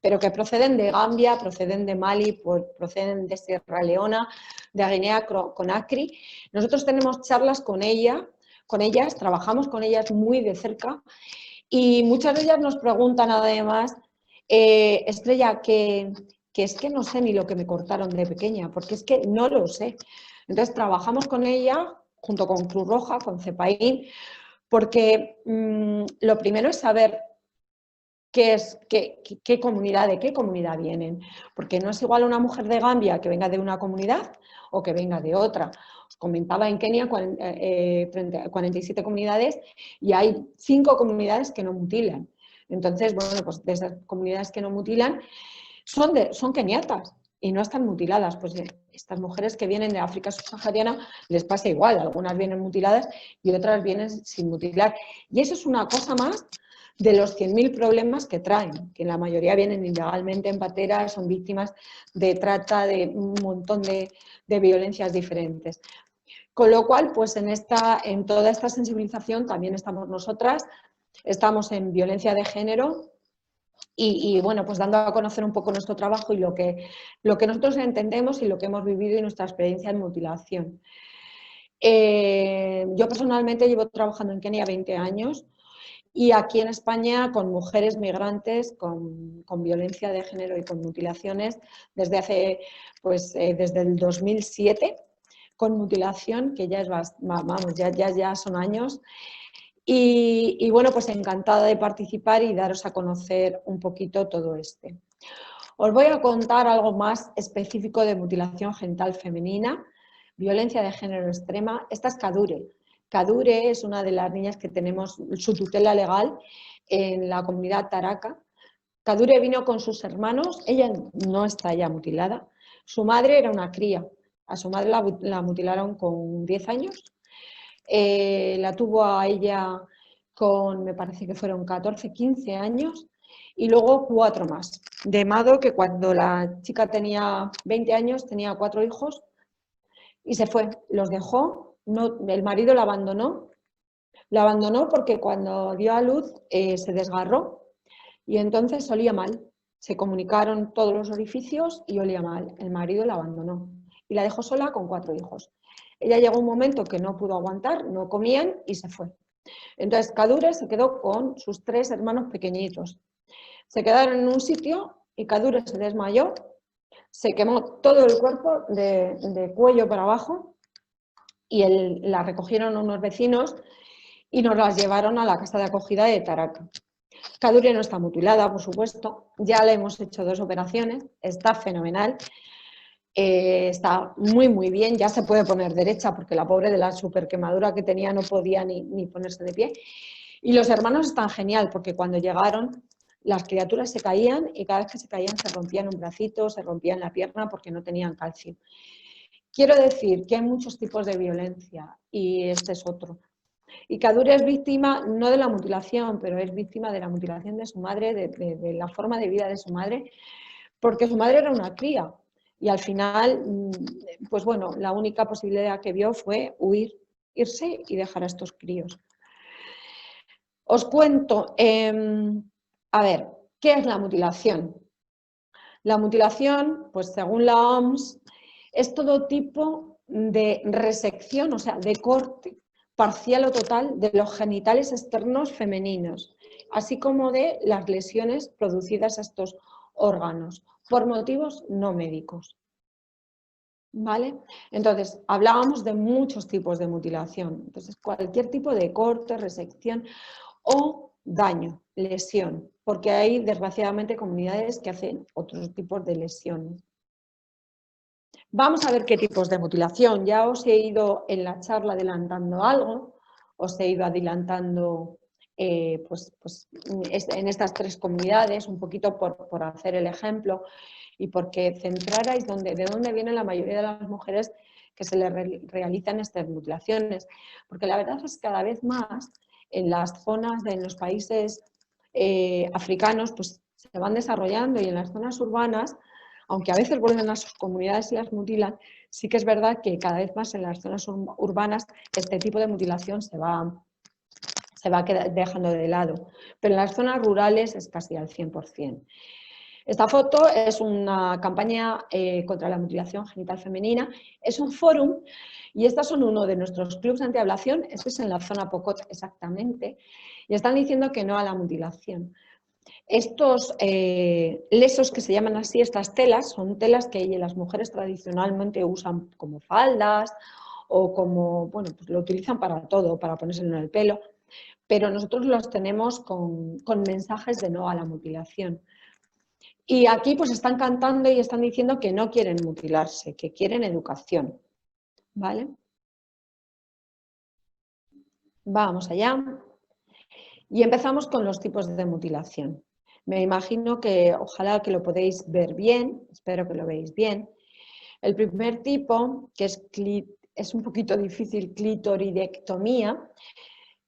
pero que proceden de Gambia, proceden de Mali, proceden de Sierra Leona, de Guinea Conakry, nosotros tenemos charlas con ella con ellas, trabajamos con ellas muy de cerca y muchas de ellas nos preguntan además, Estrella, que es que no sé ni lo que me cortaron de pequeña, porque es que no lo sé. Entonces trabajamos con ella junto con Cruz Roja, con CEPAIN, porque lo primero es saber de qué comunidad vienen, porque no es igual una mujer de Gambia que venga de una comunidad o que venga de otra. Os comentaba en Kenia 47 comunidades y hay 5 comunidades que no mutilan. Entonces, bueno, pues de esas comunidades que no mutilan son keniatas y no están mutiladas. Pues estas mujeres que vienen de África subsahariana les pasa igual, algunas vienen mutiladas y otras vienen sin mutilar. Y eso es una cosa más de los 100.000 problemas que traen, que la mayoría vienen ilegalmente en pateras, son víctimas de trata, de un montón de violencias diferentes. Con lo cual, pues en toda esta sensibilización también estamos nosotras, estamos en violencia de género y bueno, pues dando a conocer un poco nuestro trabajo y lo que nosotros entendemos y lo que hemos vivido y nuestra experiencia en mutilación. Yo personalmente llevo trabajando en Kenia 20 años y aquí en España con mujeres migrantes con violencia de género y con mutilaciones desde el 2007, con mutilación, que ya ya son años. Y bueno, pues encantada de participar y daros a conocer un poquito todo este. Os voy a contar algo más específico de mutilación genital femenina, violencia de género extrema. Esta es Kadure. Kadure es una de las niñas que tenemos su tutela legal en la comunidad Taraka. Kadure vino con sus hermanos, ella no está ya mutilada. Su madre era una cría. A su madre la mutilaron con 10 años. La tuvo a ella con, me parece que fueron 14, 15 años y luego 4 más. De modo que cuando la chica tenía 20 años tenía 4 hijos y se fue, los dejó, el marido la abandonó porque cuando dio a luz se desgarró y entonces olía mal. Se comunicaron todos los orificios y olía mal. El marido la abandonó y la dejó sola con 4 hijos. Ella llegó un momento que no pudo aguantar, no comían y se fue. Entonces Kadure se quedó con sus 3 hermanos pequeñitos. Se quedaron en un sitio y Kadure se desmayó, se quemó todo el cuerpo de cuello para abajo y la recogieron unos vecinos y nos las llevaron a la casa de acogida de Taraka. Kadure no está mutilada, por supuesto, ya le hemos hecho 2 operaciones, está fenomenal. Está muy muy bien, ya se puede poner derecha porque la pobre de la super quemadura que tenía no podía ni ponerse de pie. Y los hermanos están genial porque cuando llegaron las criaturas se caían y cada vez que se caían se rompían un bracito, se rompían la pierna porque no tenían calcio. Quiero decir que hay muchos tipos de violencia y este es otro. Y Kadure es víctima no de la mutilación, pero es víctima de la mutilación de su madre, de la forma de vida de su madre, porque su madre era una cría. Y al final, pues bueno, la única posibilidad que vio fue irse y dejar a estos críos. Os cuento, a ver, ¿qué es la mutilación? La mutilación, pues según la OMS, es todo tipo de resección, o sea, de corte parcial o total de los genitales externos femeninos, así como de las lesiones producidas a estos órganos por motivos no médicos. ¿Vale? Entonces, hablábamos de muchos tipos de mutilación. Entonces, cualquier tipo de corte, resección o daño, lesión, porque hay desgraciadamente comunidades que hacen otros tipos de lesiones. Vamos a ver qué tipos de mutilación. Ya os he ido en la charla adelantando algo, os he ido adelantando en estas 3 comunidades, un poquito por hacer el ejemplo y porque centrarais de dónde vienen la mayoría de las mujeres que se les realizan estas mutilaciones. Porque la verdad es que cada vez más en las zonas, en los países africanos, pues se van desarrollando y en las zonas urbanas, aunque a veces vuelven a sus comunidades y las mutilan, sí que es verdad que cada vez más en las zonas urbanas este tipo de mutilación se va dejando de lado, pero en las zonas rurales es casi al 100%. Esta foto es una campaña contra la mutilación genital femenina, es un fórum y estos son uno de nuestros clubs de antiablación, esto es en la zona Pocot exactamente, y están diciendo que no a la mutilación. Estos lesos que se llaman así, estas telas, son telas que las mujeres tradicionalmente usan como faldas o como, bueno, pues lo utilizan para todo, para ponérselo en el pelo, pero nosotros los tenemos con mensajes de no a la mutilación. Y aquí pues están cantando y están diciendo que no quieren mutilarse, que quieren educación, ¿vale? Vamos allá. Y empezamos con los tipos de mutilación. Me imagino que ojalá que lo podéis ver bien, espero que lo veáis bien. El primer tipo, que es un poquito difícil, clitoridectomía,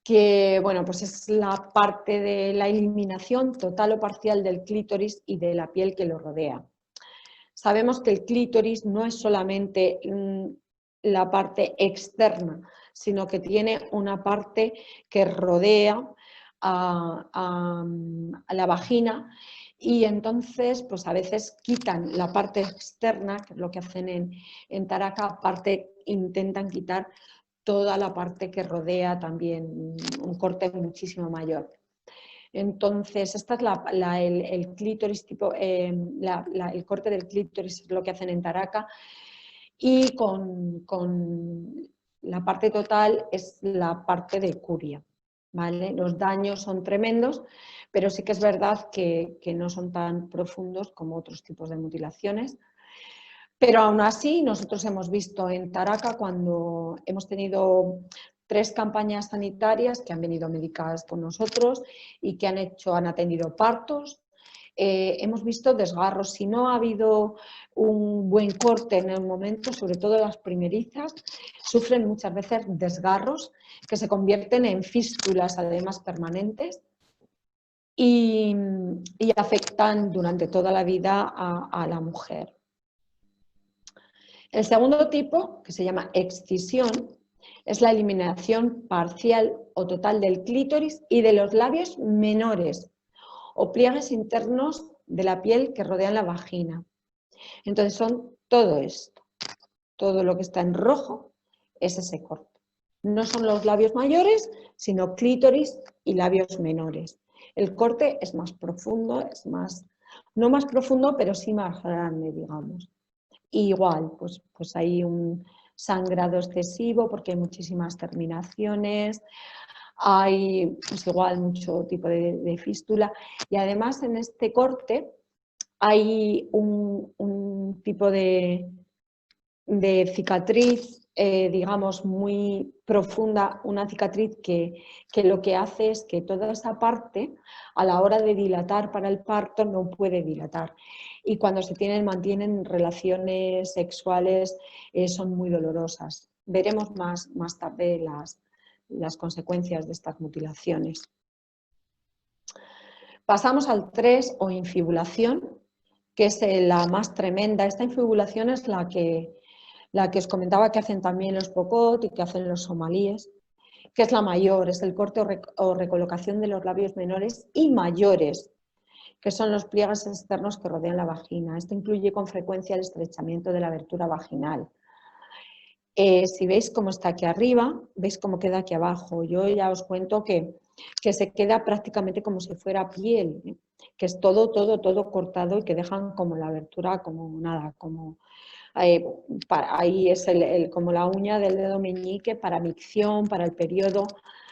que bueno, pues es la parte de la eliminación total o parcial del clítoris y de la piel que lo rodea. Sabemos que el clítoris no es solamente la parte externa, sino que tiene una parte que rodea a la vagina y entonces pues a veces quitan la parte externa, que es lo que hacen en Taraca, aparte intentan quitar toda la parte que rodea también, un corte muchísimo mayor. Entonces, esta es el clítoris tipo, el corte del clítoris es lo que hacen en Taraca y con la parte total es la parte de curia, ¿vale? Los daños son tremendos, pero sí que es verdad que no son tan profundos como otros tipos de mutilaciones. Pero aún así, nosotros hemos visto en Taraca cuando hemos tenido 3 campañas sanitarias que han venido médicas con nosotros y que han atendido partos. Hemos visto desgarros. Si no ha habido un buen corte en el momento, sobre todo las primerizas, sufren muchas veces desgarros que se convierten en fístulas, además permanentes, y afectan durante toda la vida a la mujer. El segundo tipo, que se llama excisión, es la eliminación parcial o total del clítoris y de los labios menores o pliegues internos de la piel que rodean la vagina. Entonces son todo esto, todo lo que está en rojo es ese corte. No son los labios mayores, sino clítoris y labios menores. El corte es más profundo, es más, no más profundo, pero sí más grande, digamos. Y igual, pues hay un sangrado excesivo porque hay muchísimas terminaciones, hay pues igual mucho tipo de fístula y además en este corte hay un tipo de cicatriz, digamos, muy profunda, una cicatriz que lo que hace es que toda esa parte, a la hora de dilatar para el parto, no puede dilatar. Y cuando mantienen relaciones sexuales, son muy dolorosas. Veremos más tarde las consecuencias de estas mutilaciones. Pasamos al 3 o infibulación, que es la más tremenda. Esta infibulación es la que os comentaba que hacen también los Pocot y que hacen los somalíes, que es la mayor, es el corte o recolocación de los labios menores y mayores, que son los pliegues externos que rodean la vagina. Esto incluye con frecuencia el estrechamiento de la abertura vaginal. Si veis cómo está aquí arriba, veis cómo queda aquí abajo. Yo ya os cuento que se queda prácticamente como si fuera piel, que es todo cortado y que dejan como la abertura como nada, como ahí es como la uña del dedo meñique para micción, para el periodo,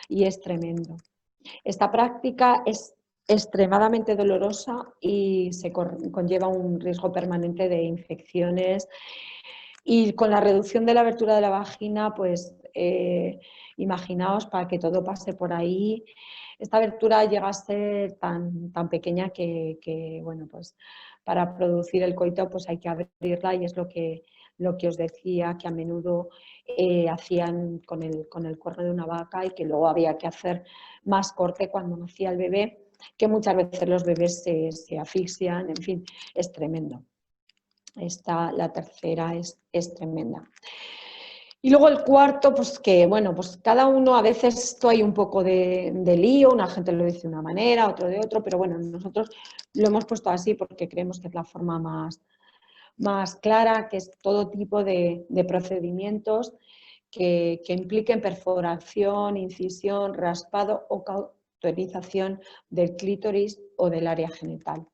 y es tremendo. Esta práctica es extremadamente dolorosa y conlleva un riesgo permanente de infecciones. Y con la reducción de la abertura de la vagina, pues imaginaos, para que todo pase por ahí, esta abertura llega a ser tan pequeña que, bueno, pues para producir el coito pues hay que abrirla y es lo que os decía, que a menudo hacían con el cuerno de una vaca y que luego había que hacer más corte cuando nacía el bebé, que muchas veces los bebés se asfixian, en fin, es tremendo. La tercera es tremenda. Y luego el cuarto, pues que, bueno, pues cada uno, a veces esto hay un poco de lío, una gente lo dice de una manera, otro de otro, pero bueno, nosotros lo hemos puesto así porque creemos que es la forma más clara, que es todo tipo de procedimientos que impliquen perforación, incisión, raspado o cauterización del clítoris o del área genital.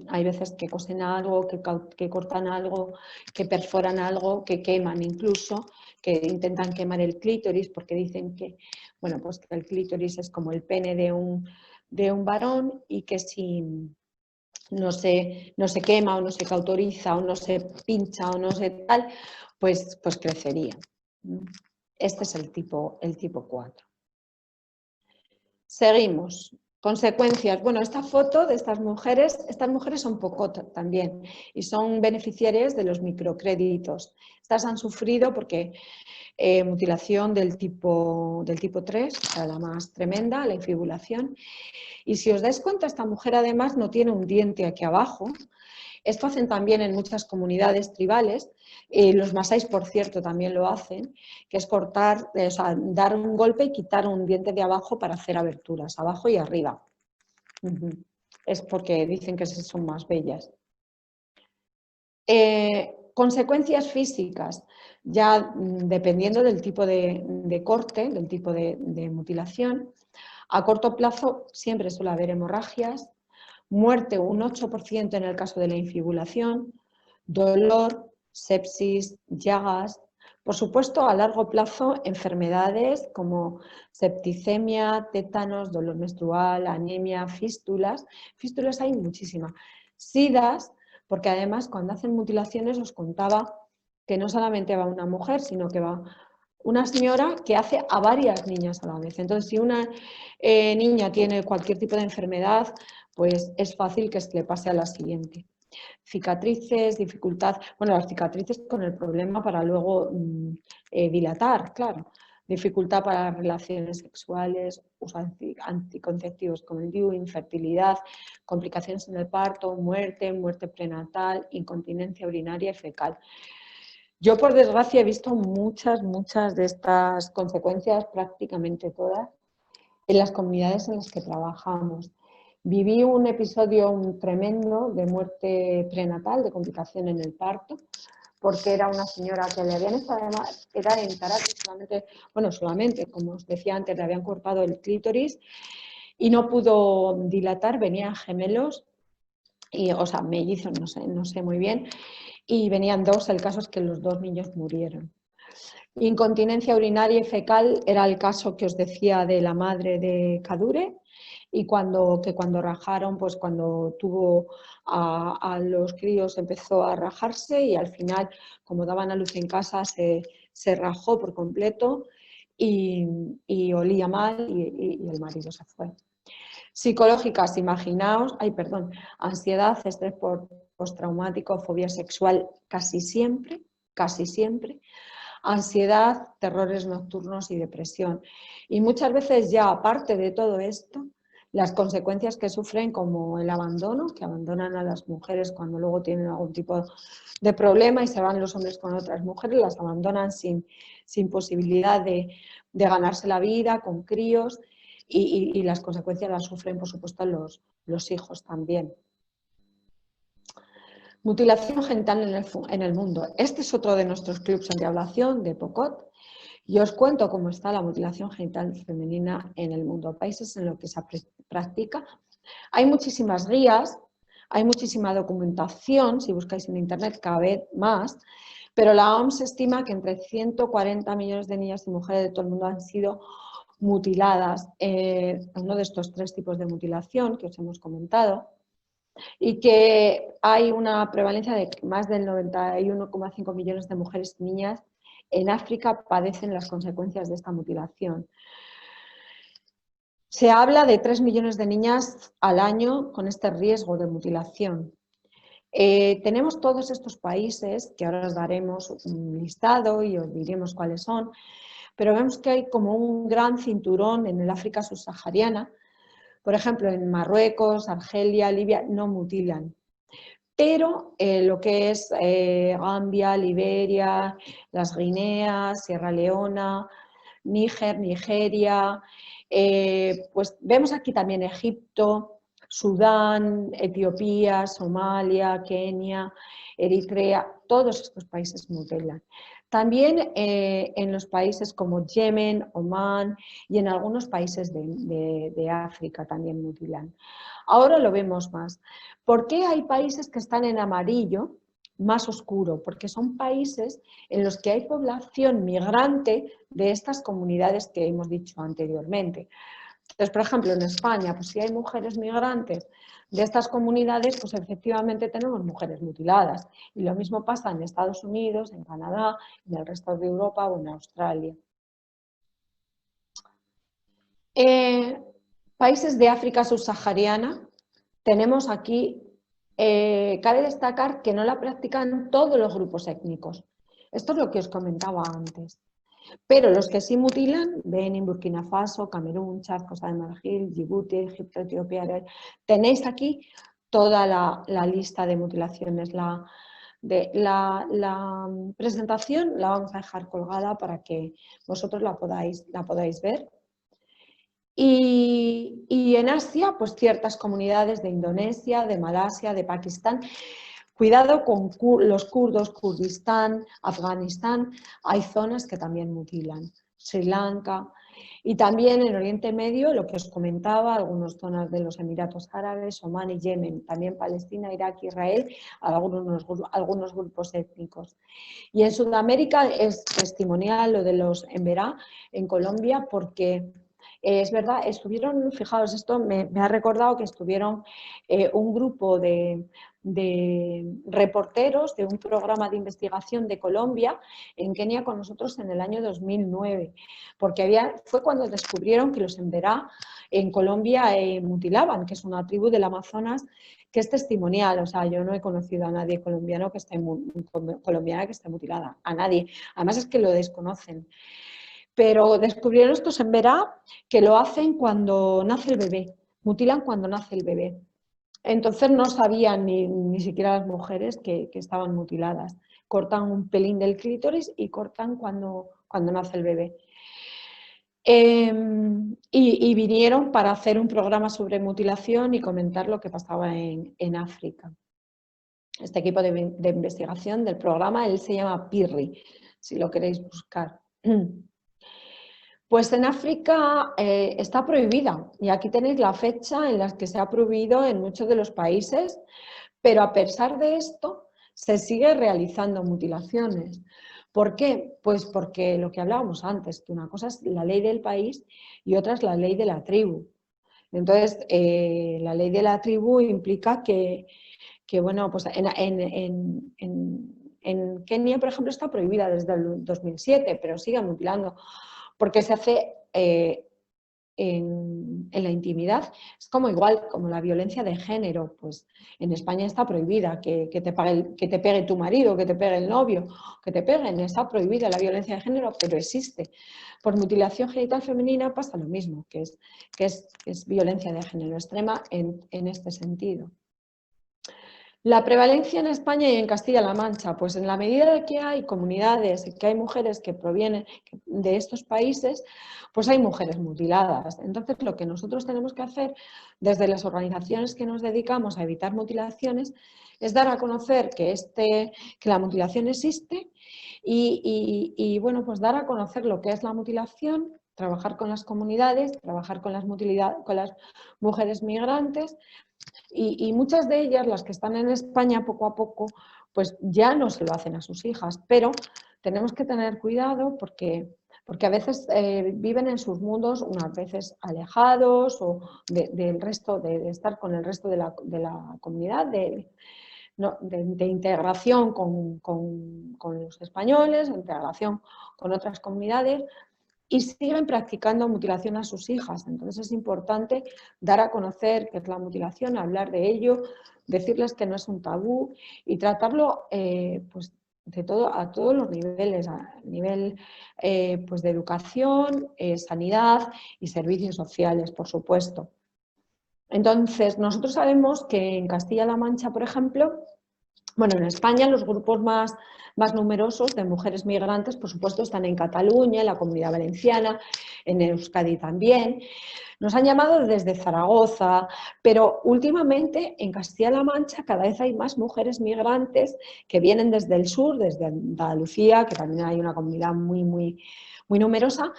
Hay veces que cosen algo, que cortan algo, que perforan algo, que queman incluso, que intentan quemar el clítoris porque dicen que, bueno, pues que el clítoris es como el pene de un varón y que si no se quema o no se cauteriza o no se pincha o no se tal, pues crecería. Este es el tipo 4. Seguimos. Consecuencias. Bueno, esta foto de estas mujeres son POCOT también y son beneficiarias de los microcréditos. Estas han sufrido porque mutilación del tipo 3, o sea, la más tremenda, la infibulación. Y si os dais cuenta, esta mujer además no tiene un diente aquí abajo. Esto hacen también en muchas comunidades tribales, los masáis, por cierto, también lo hacen, que es cortar, o sea, dar un golpe y quitar un diente de abajo para hacer aberturas, abajo y arriba. Es porque dicen que son más bellas. Consecuencias físicas, ya dependiendo del tipo de corte, del tipo de mutilación. A corto plazo siempre suele haber hemorragias, muerte un 8% en el caso de la infibulación, dolor, sepsis, llagas. Por supuesto, a largo plazo, enfermedades como septicemia, tétanos, dolor menstrual, anemia, fístulas. Fístulas hay muchísimas. Sidas, porque además cuando hacen mutilaciones os contaba que no solamente va una mujer, sino que va una señora que hace a varias niñas a la vez. Entonces, si una niña tiene cualquier tipo de enfermedad, pues es fácil que se le pase a la siguiente. Cicatrices, dificultad, bueno, las cicatrices con el problema para luego dilatar, claro. Dificultad para relaciones sexuales, uso anticonceptivos como el DIU, infertilidad, complicaciones en el parto, muerte prenatal, incontinencia urinaria y fecal. Yo, por desgracia, he visto muchas de estas consecuencias, prácticamente todas, en las comunidades en las que trabajamos. Viví un episodio tremendo de muerte prenatal, de complicación en el parto, porque era una señora que le habían hecho, además, era en carácter solamente, como os decía antes, le habían cortado el clítoris y no pudo dilatar, venían gemelos, o sea, mellizos, no sé muy bien, y venían 2, el caso es que los 2 niños murieron. Incontinencia urinaria y fecal era el caso que os decía de la madre de Kadure, y cuando rajaron, pues cuando tuvo a los críos empezó a rajarse y al final, como daban a luz en casa, se rajó por completo y olía mal y el marido se fue. Psicológicas, imaginaos, ansiedad, estrés postraumático, fobia sexual, casi siempre, ansiedad, terrores nocturnos y depresión. Y muchas veces ya, aparte de todo esto, las consecuencias que sufren como el abandono, que abandonan a las mujeres cuando luego tienen algún tipo de problema y se van los hombres con otras mujeres, las abandonan sin posibilidad de ganarse la vida, con críos, y las consecuencias las sufren, por supuesto, los hijos también. Mutilación genital en el mundo. Este es otro de nuestros clubs antiablación de POCOT y os cuento cómo está la mutilación genital femenina en el mundo, países en los que se practica. Hay muchísimas guías, hay muchísima documentación, si buscáis en internet cada vez más, pero la OMS estima que entre 140 millones de niñas y mujeres de todo el mundo han sido mutiladas en uno de estos 3 tipos de mutilación que os hemos comentado, y que hay una prevalencia de que más del 91,5 millones de mujeres y niñas en África padecen las consecuencias de esta mutilación. Se habla de 3 millones de niñas al año con este riesgo de mutilación. Tenemos todos estos países, que ahora os daremos un listado y os diremos cuáles son, pero vemos que hay como un gran cinturón en el África subsahariana. Por ejemplo, en Marruecos, Argelia, Libia no mutilan, pero lo que es Gambia, Liberia, las Guineas, Sierra Leona, Níger, Nigeria, pues vemos aquí también Egipto, Sudán, Etiopía, Somalia, Kenia, Eritrea, todos estos países mutilan. También en los países como Yemen, Omán y en algunos países de África también mutilan. Ahora lo vemos más. ¿Por qué hay países que están en amarillo más oscuro? Porque son países en los que hay población migrante de estas comunidades que hemos dicho anteriormente. Entonces, por ejemplo, en España, pues si hay mujeres migrantes de estas comunidades, pues efectivamente tenemos mujeres mutiladas. Y lo mismo pasa en Estados Unidos, en Canadá, en el resto de Europa o en Australia. Países de África subsahariana, tenemos aquí, cabe destacar que no la practican todos los grupos étnicos. Esto es lo que os comentaba antes. Pero los que sí mutilan, Benín, Burkina Faso, Camerún, Chad, Costa de Marfil, Djibouti, Egipto, Etiopía. Tenéis aquí toda la lista de mutilaciones. La presentación la vamos a dejar colgada para que vosotros la podáis ver. Y en Asia, pues ciertas comunidades de Indonesia, de Malasia, de Pakistán. Cuidado con los kurdos, Kurdistán, Afganistán, hay zonas que también mutilan, Sri Lanka y también en Oriente Medio, lo que os comentaba, algunas zonas de los Emiratos Árabes, Omán y Yemen, también Palestina, Irak, Israel, algunos grupos étnicos. Y en Sudamérica es testimonial lo de los Emberá en Colombia porque... es verdad, estuvieron, fijaos, esto me ha recordado que estuvieron un grupo de reporteros de un programa de investigación de Colombia en Kenia con nosotros en el año 2009, porque fue cuando descubrieron que los Emberá en Colombia mutilaban, que es una tribu del Amazonas que es testimonial. O sea, yo no he conocido a nadie colombiana que esté mutilada, a nadie, además es que lo desconocen. Pero descubrieron estos Emberá que lo hacen cuando nace el bebé, mutilan cuando nace el bebé. Entonces no sabían ni siquiera las mujeres que estaban mutiladas. Cortan un pelín del clítoris y cortan cuando nace el bebé. Y vinieron para hacer un programa sobre mutilación y comentar lo que pasaba en África. Este equipo de investigación del programa, él se llama PIRRI, si lo queréis buscar. Pues en África está prohibida y aquí tenéis la fecha en la que se ha prohibido en muchos de los países, pero a pesar de esto se sigue realizando mutilaciones. ¿Por qué? Pues porque lo que hablábamos antes, que una cosa es la ley del país y otra es la ley de la tribu. Entonces, la ley de la tribu implica que bueno, pues en Kenia, por ejemplo, está prohibida desde el 2007, pero sigue mutilando porque se hace en la intimidad. Es como igual, como la violencia de género, pues en España está prohibida que te pegue tu marido, que te pegue el novio, que te peguen, está prohibida la violencia de género, pero existe. Por mutilación genital femenina pasa lo mismo, que es violencia de género extrema en este sentido. La prevalencia en España y en Castilla-La Mancha, pues en la medida de que hay comunidades, que hay mujeres que provienen de estos países, pues hay mujeres mutiladas. Entonces, lo que nosotros tenemos que hacer desde las organizaciones que nos dedicamos a evitar mutilaciones es dar a conocer que la mutilación existe y bueno, pues dar a conocer lo que es la mutilación, trabajar con las comunidades, trabajar con las mujeres migrantes. Y muchas de ellas, las que están en España poco a poco, pues ya no se lo hacen a sus hijas, pero tenemos que tener cuidado porque a veces viven en sus mundos, unas veces alejados o del resto, de estar con el resto de la comunidad, de integración con los españoles, de integración con otras comunidades, y siguen practicando mutilación a sus hijas. Entonces es importante dar a conocer qué es la mutilación, hablar de ello, decirles que no es un tabú y tratarlo pues a todos los niveles, a nivel pues de educación, sanidad y servicios sociales, por supuesto. Entonces, nosotros sabemos que en Castilla-La Mancha, por ejemplo, Bueno, en España los grupos más numerosos de mujeres migrantes, por supuesto, están en Cataluña, en la Comunidad Valenciana, en Euskadi también. Nos han llamado desde Zaragoza, pero últimamente en Castilla-La Mancha cada vez hay más mujeres migrantes que vienen desde el sur, desde Andalucía, que también hay una comunidad muy numerosa,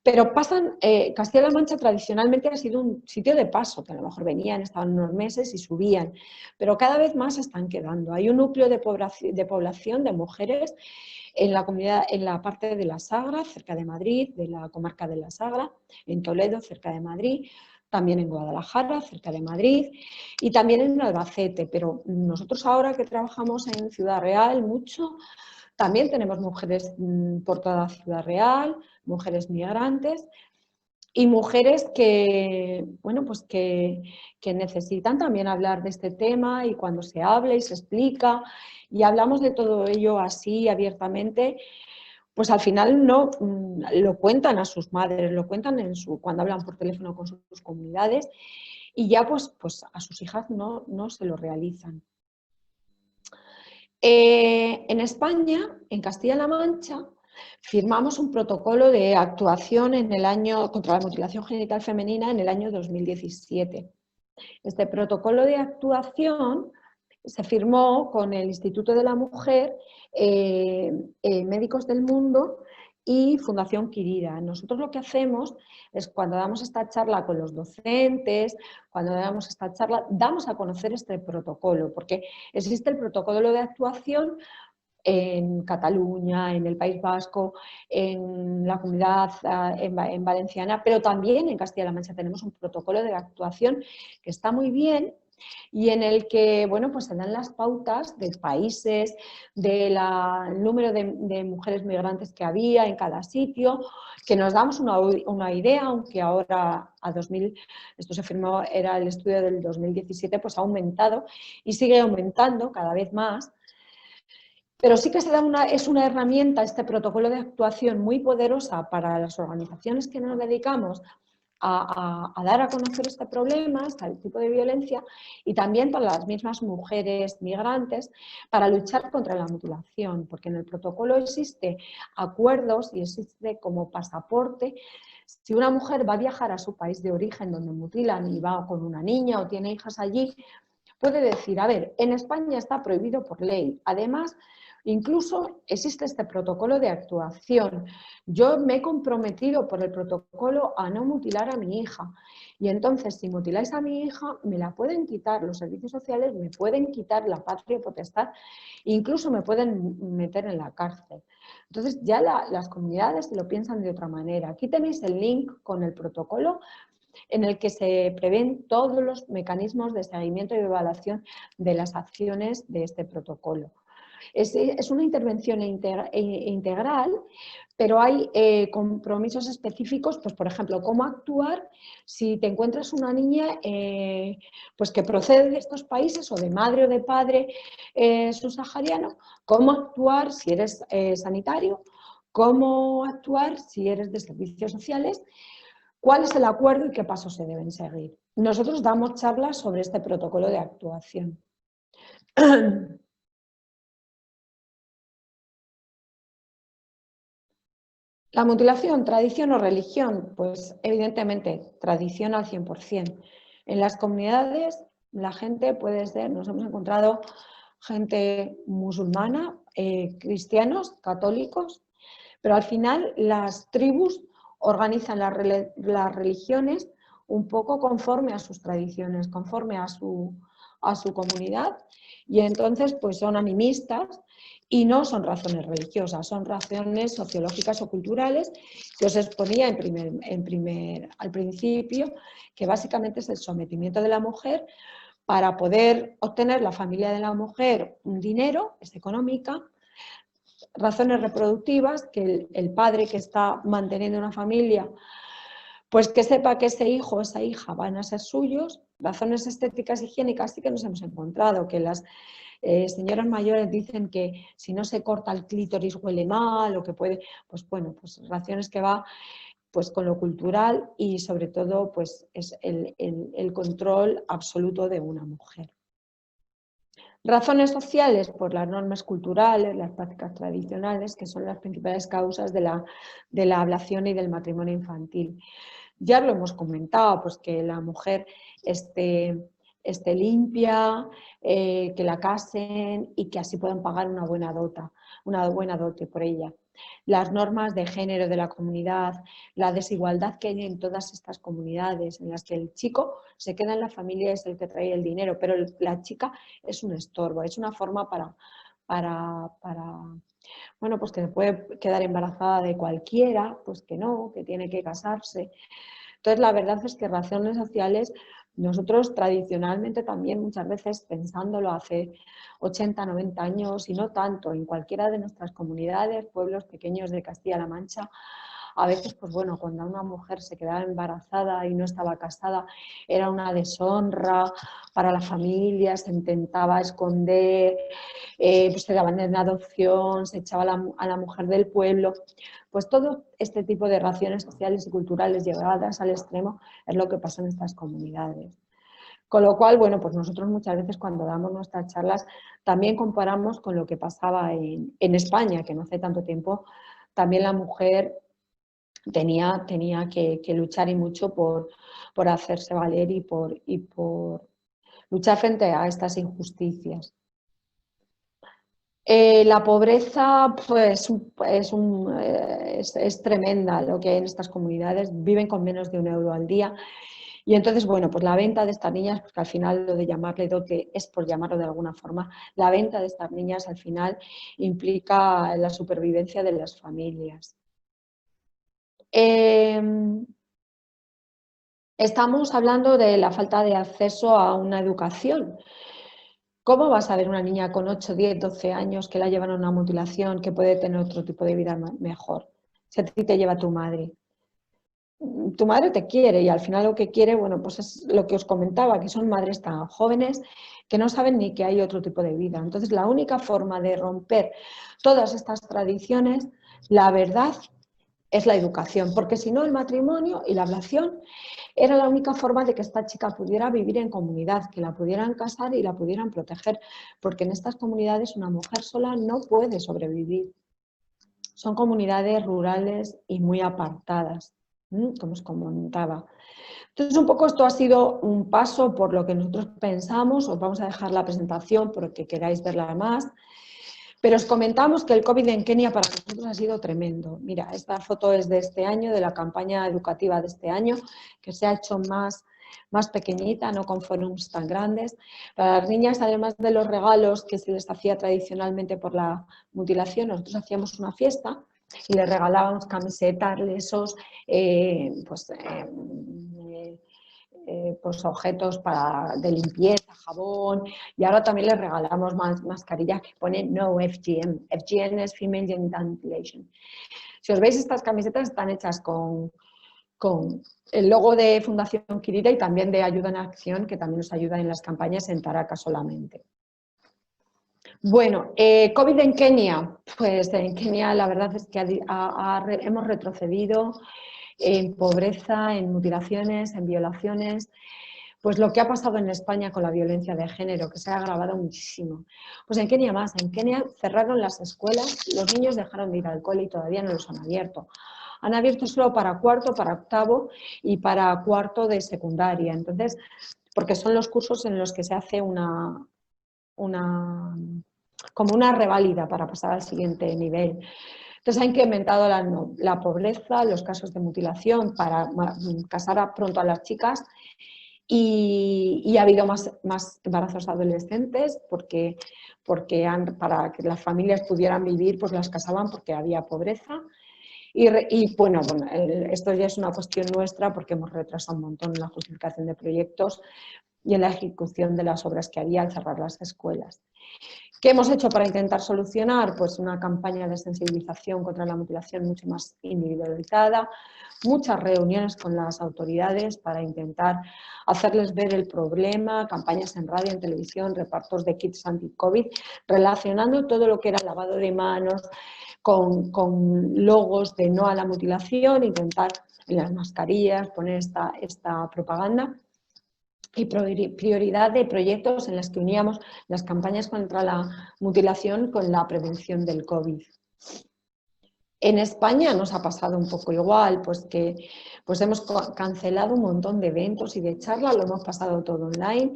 pero pasan, Castilla-La Mancha tradicionalmente ha sido un sitio de paso, que a lo mejor venían, estaban unos meses y subían, pero cada vez más se están quedando. Hay un núcleo de población de mujeres en la comunidad, en la parte de la Sagra, cerca de Madrid, de la comarca de la Sagra, en Toledo, cerca de Madrid, también en Guadalajara, cerca de Madrid, y también en Albacete. Pero nosotros ahora que trabajamos en Ciudad Real mucho, también tenemos mujeres por toda Ciudad Real, mujeres migrantes y mujeres que, bueno, pues que necesitan también hablar de este tema, y cuando se habla y se explica y hablamos de todo ello así abiertamente, pues al final no lo cuentan a sus madres, lo cuentan cuando hablan por teléfono con sus comunidades, y ya pues a sus hijas no se lo realizan. En España, en Castilla-La Mancha, firmamos un protocolo de actuación contra la mutilación genital femenina en el año 2017. Este protocolo de actuación se firmó con el Instituto de la Mujer, Médicos del Mundo y Fundación Quirida. Nosotros lo que hacemos es, cuando damos esta charla con los docentes, cuando damos esta charla, damos a conocer este protocolo, porque existe el protocolo de actuación en Cataluña, en el País Vasco, en la comunidad en valenciana, pero también en Castilla-La Mancha tenemos un protocolo de actuación que está muy bien y en el que, bueno, pues se dan las pautas de países, del número de mujeres migrantes que había en cada sitio, que nos damos una idea, aunque ahora esto se firmó, era el estudio del 2017, pues ha aumentado y sigue aumentando cada vez más. Pero sí que es una herramienta, este protocolo de actuación, muy poderosa para las organizaciones que nos dedicamos a dar a conocer este problema, este tipo de violencia, y también para las mismas mujeres migrantes, para luchar contra la mutilación, porque en el protocolo existe acuerdos y existe como pasaporte. Si una mujer va a viajar a su país de origen donde mutilan y va con una niña o tiene hijas allí, puede decir, a ver, en España está prohibido por ley. Además, incluso existe este protocolo de actuación. Yo me he comprometido por el protocolo a no mutilar a mi hija. Y entonces, si mutiláis a mi hija, me la pueden quitar, los servicios sociales me pueden quitar la patria potestad, incluso me pueden meter en la cárcel. Entonces, ya las comunidades lo piensan de otra manera. Aquí tenéis el link con el protocolo en el que se prevén todos los mecanismos de seguimiento y evaluación de las acciones de este protocolo. Es una intervención integral, pero hay compromisos específicos, pues por ejemplo, cómo actuar si te encuentras una niña pues que procede de estos países o de madre o de padre subsahariano, cómo actuar si eres sanitario, cómo actuar si eres de servicios sociales, cuál es el acuerdo y qué pasos se deben seguir. Nosotros damos charlas sobre este protocolo de actuación. La mutilación, tradición o religión, pues evidentemente tradición al 100%. En las comunidades la gente puede ser, nos hemos encontrado gente musulmana, cristianos, católicos, pero al final las tribus organizan las religiones un poco conforme a sus tradiciones, conforme a su comunidad, y entonces pues son animistas y no son razones religiosas, son razones sociológicas o culturales, que os exponía al principio, que básicamente es el sometimiento de la mujer para poder obtener la familia de la mujer un dinero, es económica, razones reproductivas, que el padre que está manteniendo una familia, pues que sepa que ese hijo o esa hija van a ser suyos, razones estéticas e higiénicas sí que nos hemos encontrado, que las señoras mayores dicen que si no se corta el clítoris huele mal o que puede, pues bueno, pues razones que va pues con lo cultural y sobre todo pues es el control absoluto de una mujer. Razones sociales, pues las normas culturales, las prácticas tradicionales, que son las principales causas de la ablación y del matrimonio infantil. Ya lo hemos comentado, pues que la mujer esté limpia, que la casen y que así puedan pagar una buena dote por ella. Las normas de género de la comunidad, la desigualdad que hay en todas estas comunidades, en las que el chico se queda en la familia y es el que trae el dinero, pero la chica es un estorbo, es una forma bueno, pues que se puede quedar embarazada de cualquiera, pues que no, que tiene que casarse. Entonces, la verdad es que razones sociales, nosotros tradicionalmente también muchas veces pensándolo hace 80, 90 años y no tanto, en cualquiera de nuestras comunidades, pueblos pequeños de Castilla-La Mancha, a veces, pues bueno, cuando una mujer se quedaba embarazada y no estaba casada, era una deshonra para la familia, se intentaba esconder, pues se daban en adopción, se echaba a la mujer del pueblo. Pues todo este tipo de razones sociales y culturales llevadas al extremo es lo que pasa en estas comunidades. Con lo cual, bueno, pues nosotros muchas veces cuando damos nuestras charlas también comparamos con lo que pasaba en España, que no hace tanto tiempo también la mujer tenía que luchar y mucho por hacerse valer y por luchar frente a estas injusticias. La pobreza pues, es tremenda lo que hay en estas comunidades, viven con menos de €1 al día y entonces, bueno, pues la venta de estas niñas, porque al final lo de llamarle dote es por llamarlo de alguna forma, la venta de estas niñas al final implica la supervivencia de las familias. Estamos hablando de la falta de acceso a una educación. ¿Cómo vas a ver una niña con 8, 10, 12 años que la llevan a una mutilación, que puede tener otro tipo de vida mejor? Si a ti te lleva tu madre. Tu madre te quiere y al final lo que quiere, bueno, pues es lo que os comentaba, que son madres tan jóvenes que no saben ni que hay otro tipo de vida. Entonces, la única forma de romper todas estas tradiciones, la verdad, es la educación, porque si no el matrimonio y la ablación era la única forma de que esta chica pudiera vivir en comunidad, que la pudieran casar y la pudieran proteger, porque en estas comunidades una mujer sola no puede sobrevivir. Son comunidades rurales y muy apartadas, como os comentaba. Entonces, un poco esto ha sido un paso por lo que nosotros pensamos. Os vamos a dejar la presentación porque queráis verla más. Pero os comentamos que el COVID en Kenia para nosotros ha sido tremendo. Mira, esta foto es de este año, de la campaña educativa de este año, que se ha hecho más pequeñita, no con forums tan grandes. Para las niñas, además de los regalos que se les hacía tradicionalmente por la mutilación, nosotros hacíamos una fiesta y les regalábamos camisetas, lesos, pues objetos de limpieza, jabón, y ahora también les regalamos mascarillas que ponen no FGM. FGM es Female Genital Mutilation. Si os veis, estas camisetas están hechas con el logo de Fundación Quirira y también de Ayuda en Acción, que también nos ayuda en las campañas en Taraca solamente. Bueno, COVID en Kenia. Pues en Kenia la verdad es que hemos retrocedido en pobreza, en mutilaciones, en violaciones. Pues lo que ha pasado en España con la violencia de género, que se ha agravado muchísimo. Pues en Kenia más, en Kenia cerraron las escuelas, los niños dejaron de ir al cole y todavía no los han abierto. Han abierto solo para cuarto, para octavo y para cuarto de secundaria. Entonces, porque son los cursos en los que se hace como una reválida para pasar al siguiente nivel. Entonces ha incrementado la pobreza, los casos de mutilación para casar pronto a las chicas y ha habido más embarazos adolescentes porque para que las familias pudieran vivir, pues las casaban porque había pobreza. Y bueno, esto ya es una cuestión nuestra porque hemos retrasado un montón en la justificación de proyectos y en la ejecución de las obras que había al cerrar las escuelas. ¿Qué hemos hecho para intentar solucionar? Pues una campaña de sensibilización contra la mutilación mucho más individualizada, muchas reuniones con las autoridades para intentar hacerles ver el problema, campañas en radio, en televisión, repartos de kits anti-COVID, relacionando todo lo que era lavado de manos con logos de no a la mutilación, intentar en las mascarillas poner esta propaganda. y prioridad de proyectos en los que uníamos las campañas contra la mutilación con la prevención del COVID. En España nos ha pasado un poco igual, pues que hemos cancelado un montón de eventos y de charlas, lo hemos pasado todo online.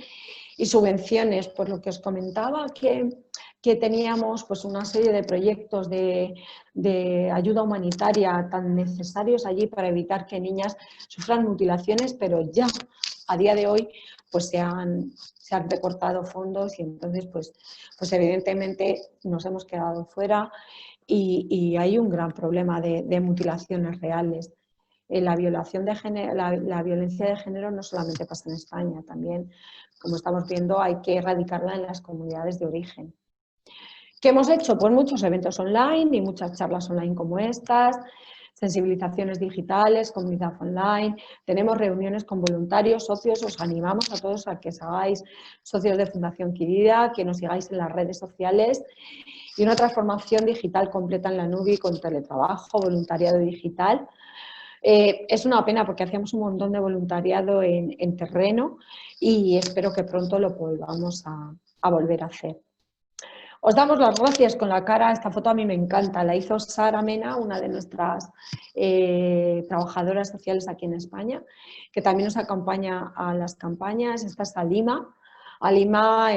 Y subvenciones, pues lo que os comentaba, que teníamos pues una serie de proyectos de ayuda humanitaria tan necesarios allí para evitar que niñas sufran mutilaciones, pero ya a día de hoy pues se han recortado fondos y entonces pues evidentemente nos hemos quedado fuera y hay un gran problema de mutilaciones reales. La violación de género, la violencia de género no solamente pasa en España, también, como estamos viendo, hay que erradicarla en las comunidades de origen. ¿Qué hemos hecho? Pues muchos eventos online y muchas charlas online como estas, sensibilizaciones digitales, comunidad online, tenemos reuniones con voluntarios, socios, os animamos a todos a que os hagáis socios de Fundación Quirida, que nos sigáis en las redes sociales y una transformación digital completa en la nube con teletrabajo, voluntariado digital. Es una pena porque hacíamos un montón de voluntariado en terreno y espero que pronto lo volvamos a volver a hacer. Os damos las gracias con la cara, esta foto a mí me encanta, la hizo Sara Mena, una de nuestras trabajadoras sociales aquí en España, que también nos acompaña a las campañas. Esta es Alima. Alima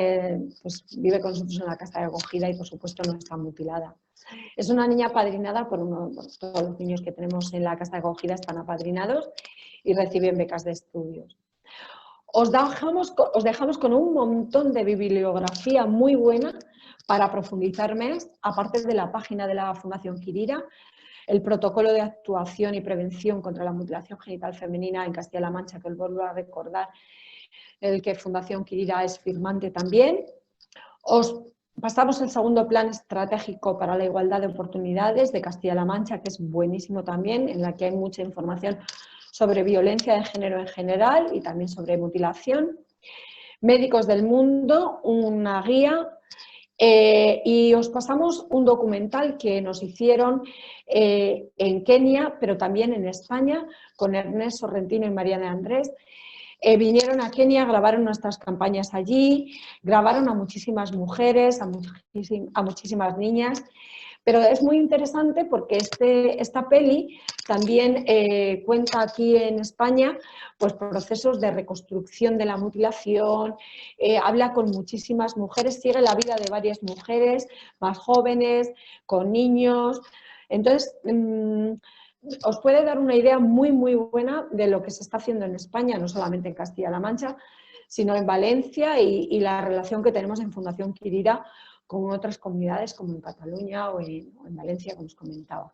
pues vive con nosotros en la casa de acogida y por supuesto no está mutilada. Es una niña apadrinada por todos los niños que tenemos en la casa de acogida están apadrinados y reciben becas de estudios. Os dejamos con un montón de bibliografía muy buena para profundizar más, aparte de la página de la Fundación Quirida, el protocolo de actuación y prevención contra la mutilación genital femenina en Castilla-La Mancha, que os vuelvo a recordar, el que Fundación Quirida es firmante también. Os pasamos el segundo plan estratégico para la igualdad de oportunidades de Castilla-La Mancha, que es buenísimo también, en la que hay mucha información sobre violencia de género en general y también sobre mutilación. Médicos del Mundo, una guía. Y os pasamos un documental que nos hicieron en Kenia, pero también en España, con Ernest Sorrentino y Mariana Andrés. Vinieron a Kenia, grabaron nuestras campañas allí, grabaron a muchísimas mujeres, a muchísimas niñas, pero es muy interesante porque esta peli también cuenta aquí en España pues, procesos de reconstrucción de la mutilación, habla con muchísimas mujeres, sigue la vida de varias mujeres más jóvenes, con niños. Entonces, os puede dar una idea muy, muy buena de lo que se está haciendo en España, no solamente en Castilla-La Mancha, sino en Valencia y la relación que tenemos en Fundación Quirida con otras comunidades como en Cataluña o en Valencia, como os comentaba.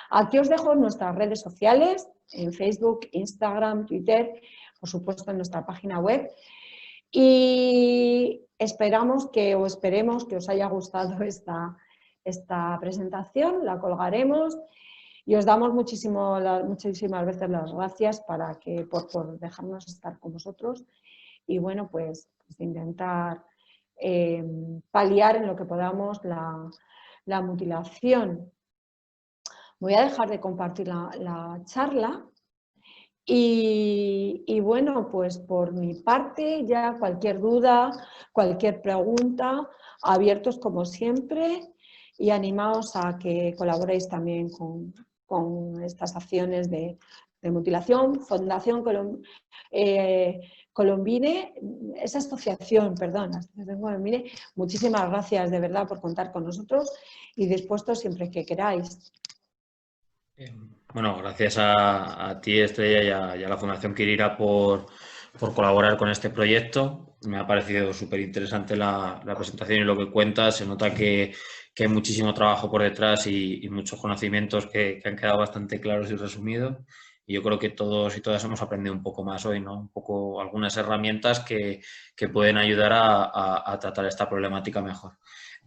Aquí os dejo nuestras redes sociales, en Facebook, Instagram, Twitter, por supuesto en nuestra página web. Y esperemos que os haya gustado esta presentación, la colgaremos. Y os damos muchísimas veces las gracias por dejarnos estar con vosotros y bueno, pues intentar paliar en lo que podamos la mutilación. Voy a dejar de compartir la charla y bueno, pues por mi parte ya cualquier duda, cualquier pregunta, abiertos como siempre y animaos a que colaboréis también con estas acciones de mutilación. Fundación Colombine, esa asociación, Colombine, muchísimas gracias de verdad por contar con nosotros y dispuestos siempre que queráis. Bueno, gracias a ti, Estrella, y a la Fundación Quirida por colaborar con este proyecto. Me ha parecido súper interesante la presentación y lo que cuentas. Se nota que hay muchísimo trabajo por detrás y muchos conocimientos que han quedado bastante claros y resumidos. Y yo creo que todos y todas hemos aprendido un poco más hoy, ¿no? Un poco algunas herramientas que pueden ayudar a tratar esta problemática mejor.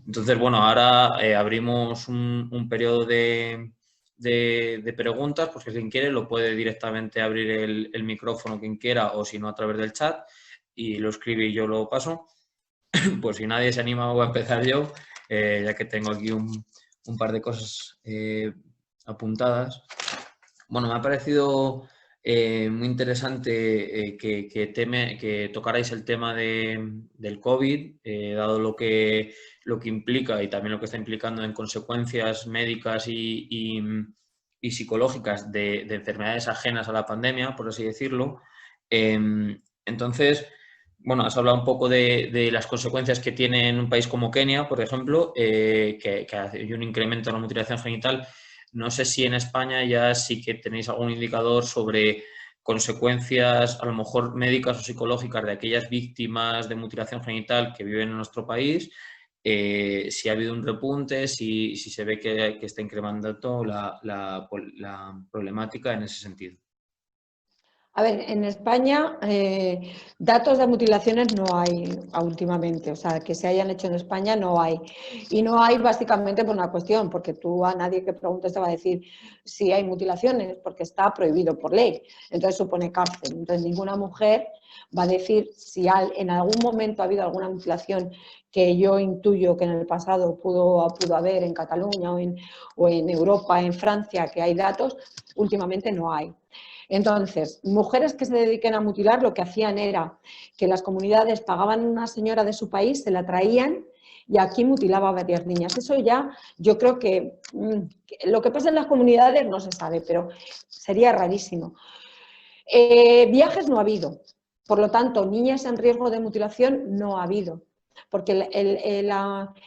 Entonces, bueno, ahora abrimos un periodo de preguntas, pues que quien quiere lo puede directamente abrir el micrófono quien quiera o si no a través del chat y lo escribe y yo lo paso. Pues si nadie se anima voy a empezar yo, ya que tengo aquí un par de cosas apuntadas. Bueno, me ha parecido muy interesante que tocarais el tema del COVID, dado lo que implica y también lo que está implicando en consecuencias médicas y psicológicas de enfermedades ajenas a la pandemia, por así decirlo. Entonces, bueno, has hablado un poco de las consecuencias que tiene en un país como Kenia, por ejemplo, que hay un incremento en la mutilación genital. No sé si en España ya sí que tenéis algún indicador sobre consecuencias a lo mejor médicas o psicológicas de aquellas víctimas de mutilación genital que viven en nuestro país, si ha habido un repunte, si se ve que está incrementando la problemática en ese sentido. A ver, en España datos de mutilaciones no hay últimamente, o sea, que se hayan hecho en España no hay. Y no hay básicamente por una cuestión, porque tú a nadie que preguntes te va a decir si hay mutilaciones, porque está prohibido por ley, entonces supone cárcel. Entonces ninguna mujer va a decir si en algún momento ha habido alguna mutilación que yo intuyo que en el pasado pudo haber en Cataluña o en Europa, en Francia, que hay datos, últimamente no hay. Entonces, mujeres que se dediquen a mutilar lo que hacían era que las comunidades pagaban a una señora de su país, se la traían y aquí mutilaba a varias niñas. Eso ya, yo creo que lo que pasa en las comunidades no se sabe, pero sería rarísimo. Viajes no ha habido, por lo tanto, niñas en riesgo de mutilación no ha habido, porque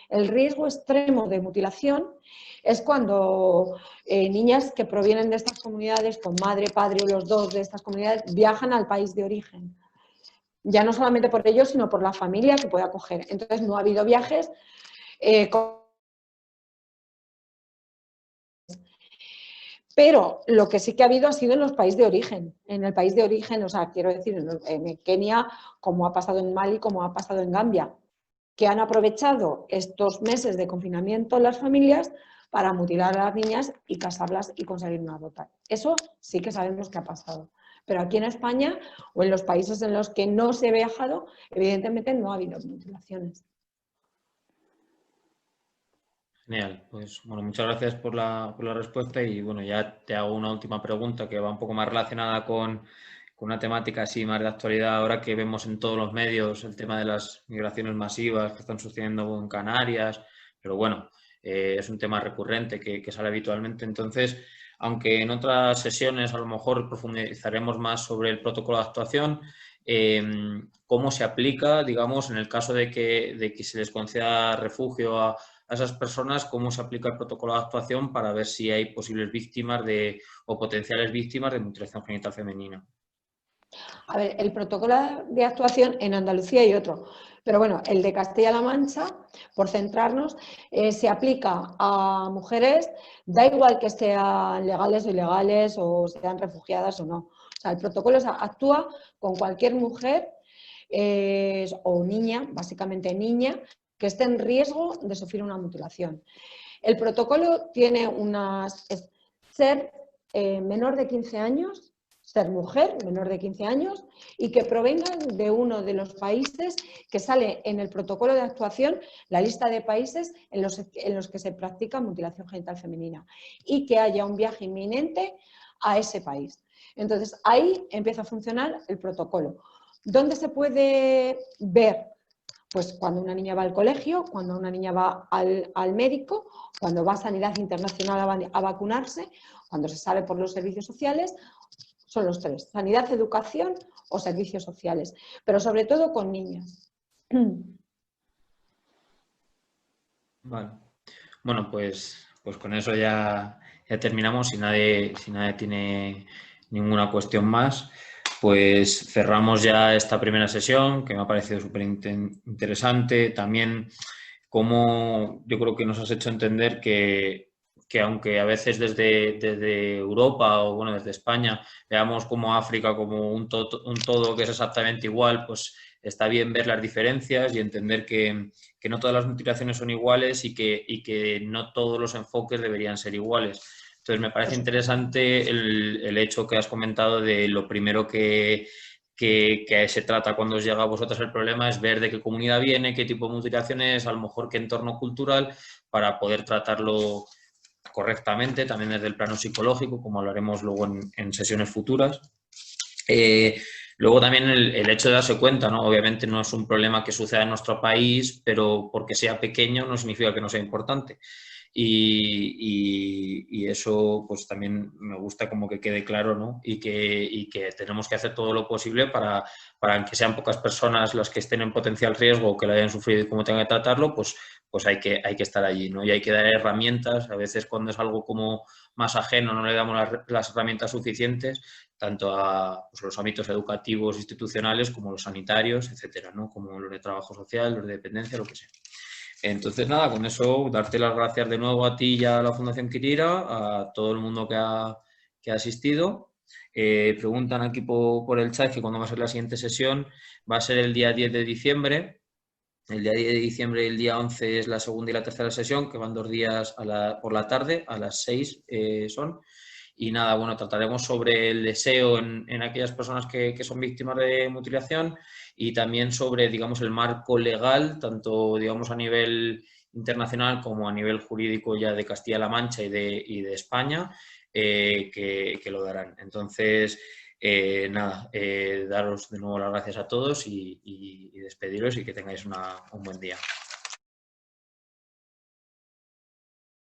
el riesgo extremo de mutilación es cuando niñas que provienen de estas comunidades, con madre, padre o los dos de estas comunidades, viajan al país de origen. Ya no solamente por ellos, sino por la familia que puede acoger. Entonces, no ha habido viajes pero lo que sí que ha habido ha sido en los países de origen. En el país de origen, o sea, quiero decir, en Kenia, como ha pasado en Mali, como ha pasado en Gambia, que han aprovechado estos meses de confinamiento en las familias para mutilar a las niñas y casarlas y conseguir una dota. Eso sí que sabemos que ha pasado. Pero aquí en España o en los países en los que no se ha viajado, evidentemente no ha habido mutilaciones. Genial, pues bueno, muchas gracias por la respuesta y bueno, ya te hago una última pregunta que va un poco más relacionada con una temática así más de actualidad ahora que vemos en todos los medios el tema de las migraciones masivas que están sucediendo en Canarias, pero bueno, es un tema recurrente que sale habitualmente. Entonces, aunque en otras sesiones a lo mejor profundizaremos más sobre el protocolo de actuación, cómo se aplica, digamos, en el caso de que se les conceda refugio a esas personas, cómo se aplica el protocolo de actuación para ver si hay posibles víctimas o potenciales víctimas de mutilación genital femenina. A ver, el protocolo de actuación en Andalucía hay otro, pero bueno, el de Castilla-La Mancha, por centrarnos, se aplica a mujeres, da igual que sean legales o ilegales o sean refugiadas o no. O sea, el protocolo actúa con cualquier mujer o niña, básicamente niña, que esté en riesgo de sufrir una mutilación. El protocolo tiene ser menor de 15 años, ser mujer menor de 15 años y que provengan de uno de los países que sale en el protocolo de actuación, la lista de países en los que se practica mutilación genital femenina y que haya un viaje inminente a ese país. Entonces, ahí empieza a funcionar el protocolo. ¿Dónde se puede ver? Pues cuando una niña va al colegio, cuando una niña va al médico, cuando va a Sanidad Internacional a vacunarse, cuando se sale por los servicios sociales, son los tres, sanidad, educación o servicios sociales, pero sobre todo con niñas. Vale. Bueno, pues con eso ya terminamos. Si nadie tiene ninguna cuestión más, pues cerramos ya esta primera sesión, que me ha parecido súper interesante. También como yo creo que nos has hecho entender que aunque a veces desde Europa o bueno, desde España veamos como África como un todo que es exactamente igual, pues está bien ver las diferencias y entender que no todas las mutilaciones son iguales y que no todos los enfoques deberían ser iguales. Entonces me parece interesante el hecho que has comentado de lo primero que se trata cuando os llega a vosotros el problema es ver de qué comunidad viene, qué tipo de mutilaciones, a lo mejor qué entorno cultural, para poder tratarlo correctamente, también desde el plano psicológico, como hablaremos luego en sesiones futuras. Luego también el hecho de darse cuenta, ¿no? Obviamente no es un problema que suceda en nuestro país, pero porque sea pequeño no significa que no sea importante. Y eso pues también me gusta como que quede claro, ¿no? Y que tenemos que hacer todo lo posible para que sean pocas personas las que estén en potencial riesgo o que lo hayan sufrido y cómo tengan que tratarlo, pues hay que estar allí, ¿no? Y hay que dar herramientas. A veces cuando es algo como más ajeno no le damos las herramientas suficientes, tanto a pues, los ámbitos educativos, institucionales, como los sanitarios, etcétera, ¿no? Como los de trabajo social, los de dependencia, lo que sea. Entonces, nada, con eso, darte las gracias de nuevo a ti y a la Fundación Quirira, a todo el mundo que ha asistido. Preguntan aquí por el chat que cuándo va a ser la siguiente sesión. Va a ser el día 10 de diciembre. El día 10 de diciembre y el día 11 es la segunda y la tercera sesión, que van 2 días por la tarde, a las 6 son. Y nada, bueno, trataremos sobre el deseo en aquellas personas que son víctimas de mutilación y también sobre, digamos, el marco legal, tanto, digamos, a nivel internacional como a nivel jurídico ya de Castilla-La Mancha y de España, que lo darán. Entonces, nada, daros de nuevo las gracias a todos y despediros y que tengáis un buen día.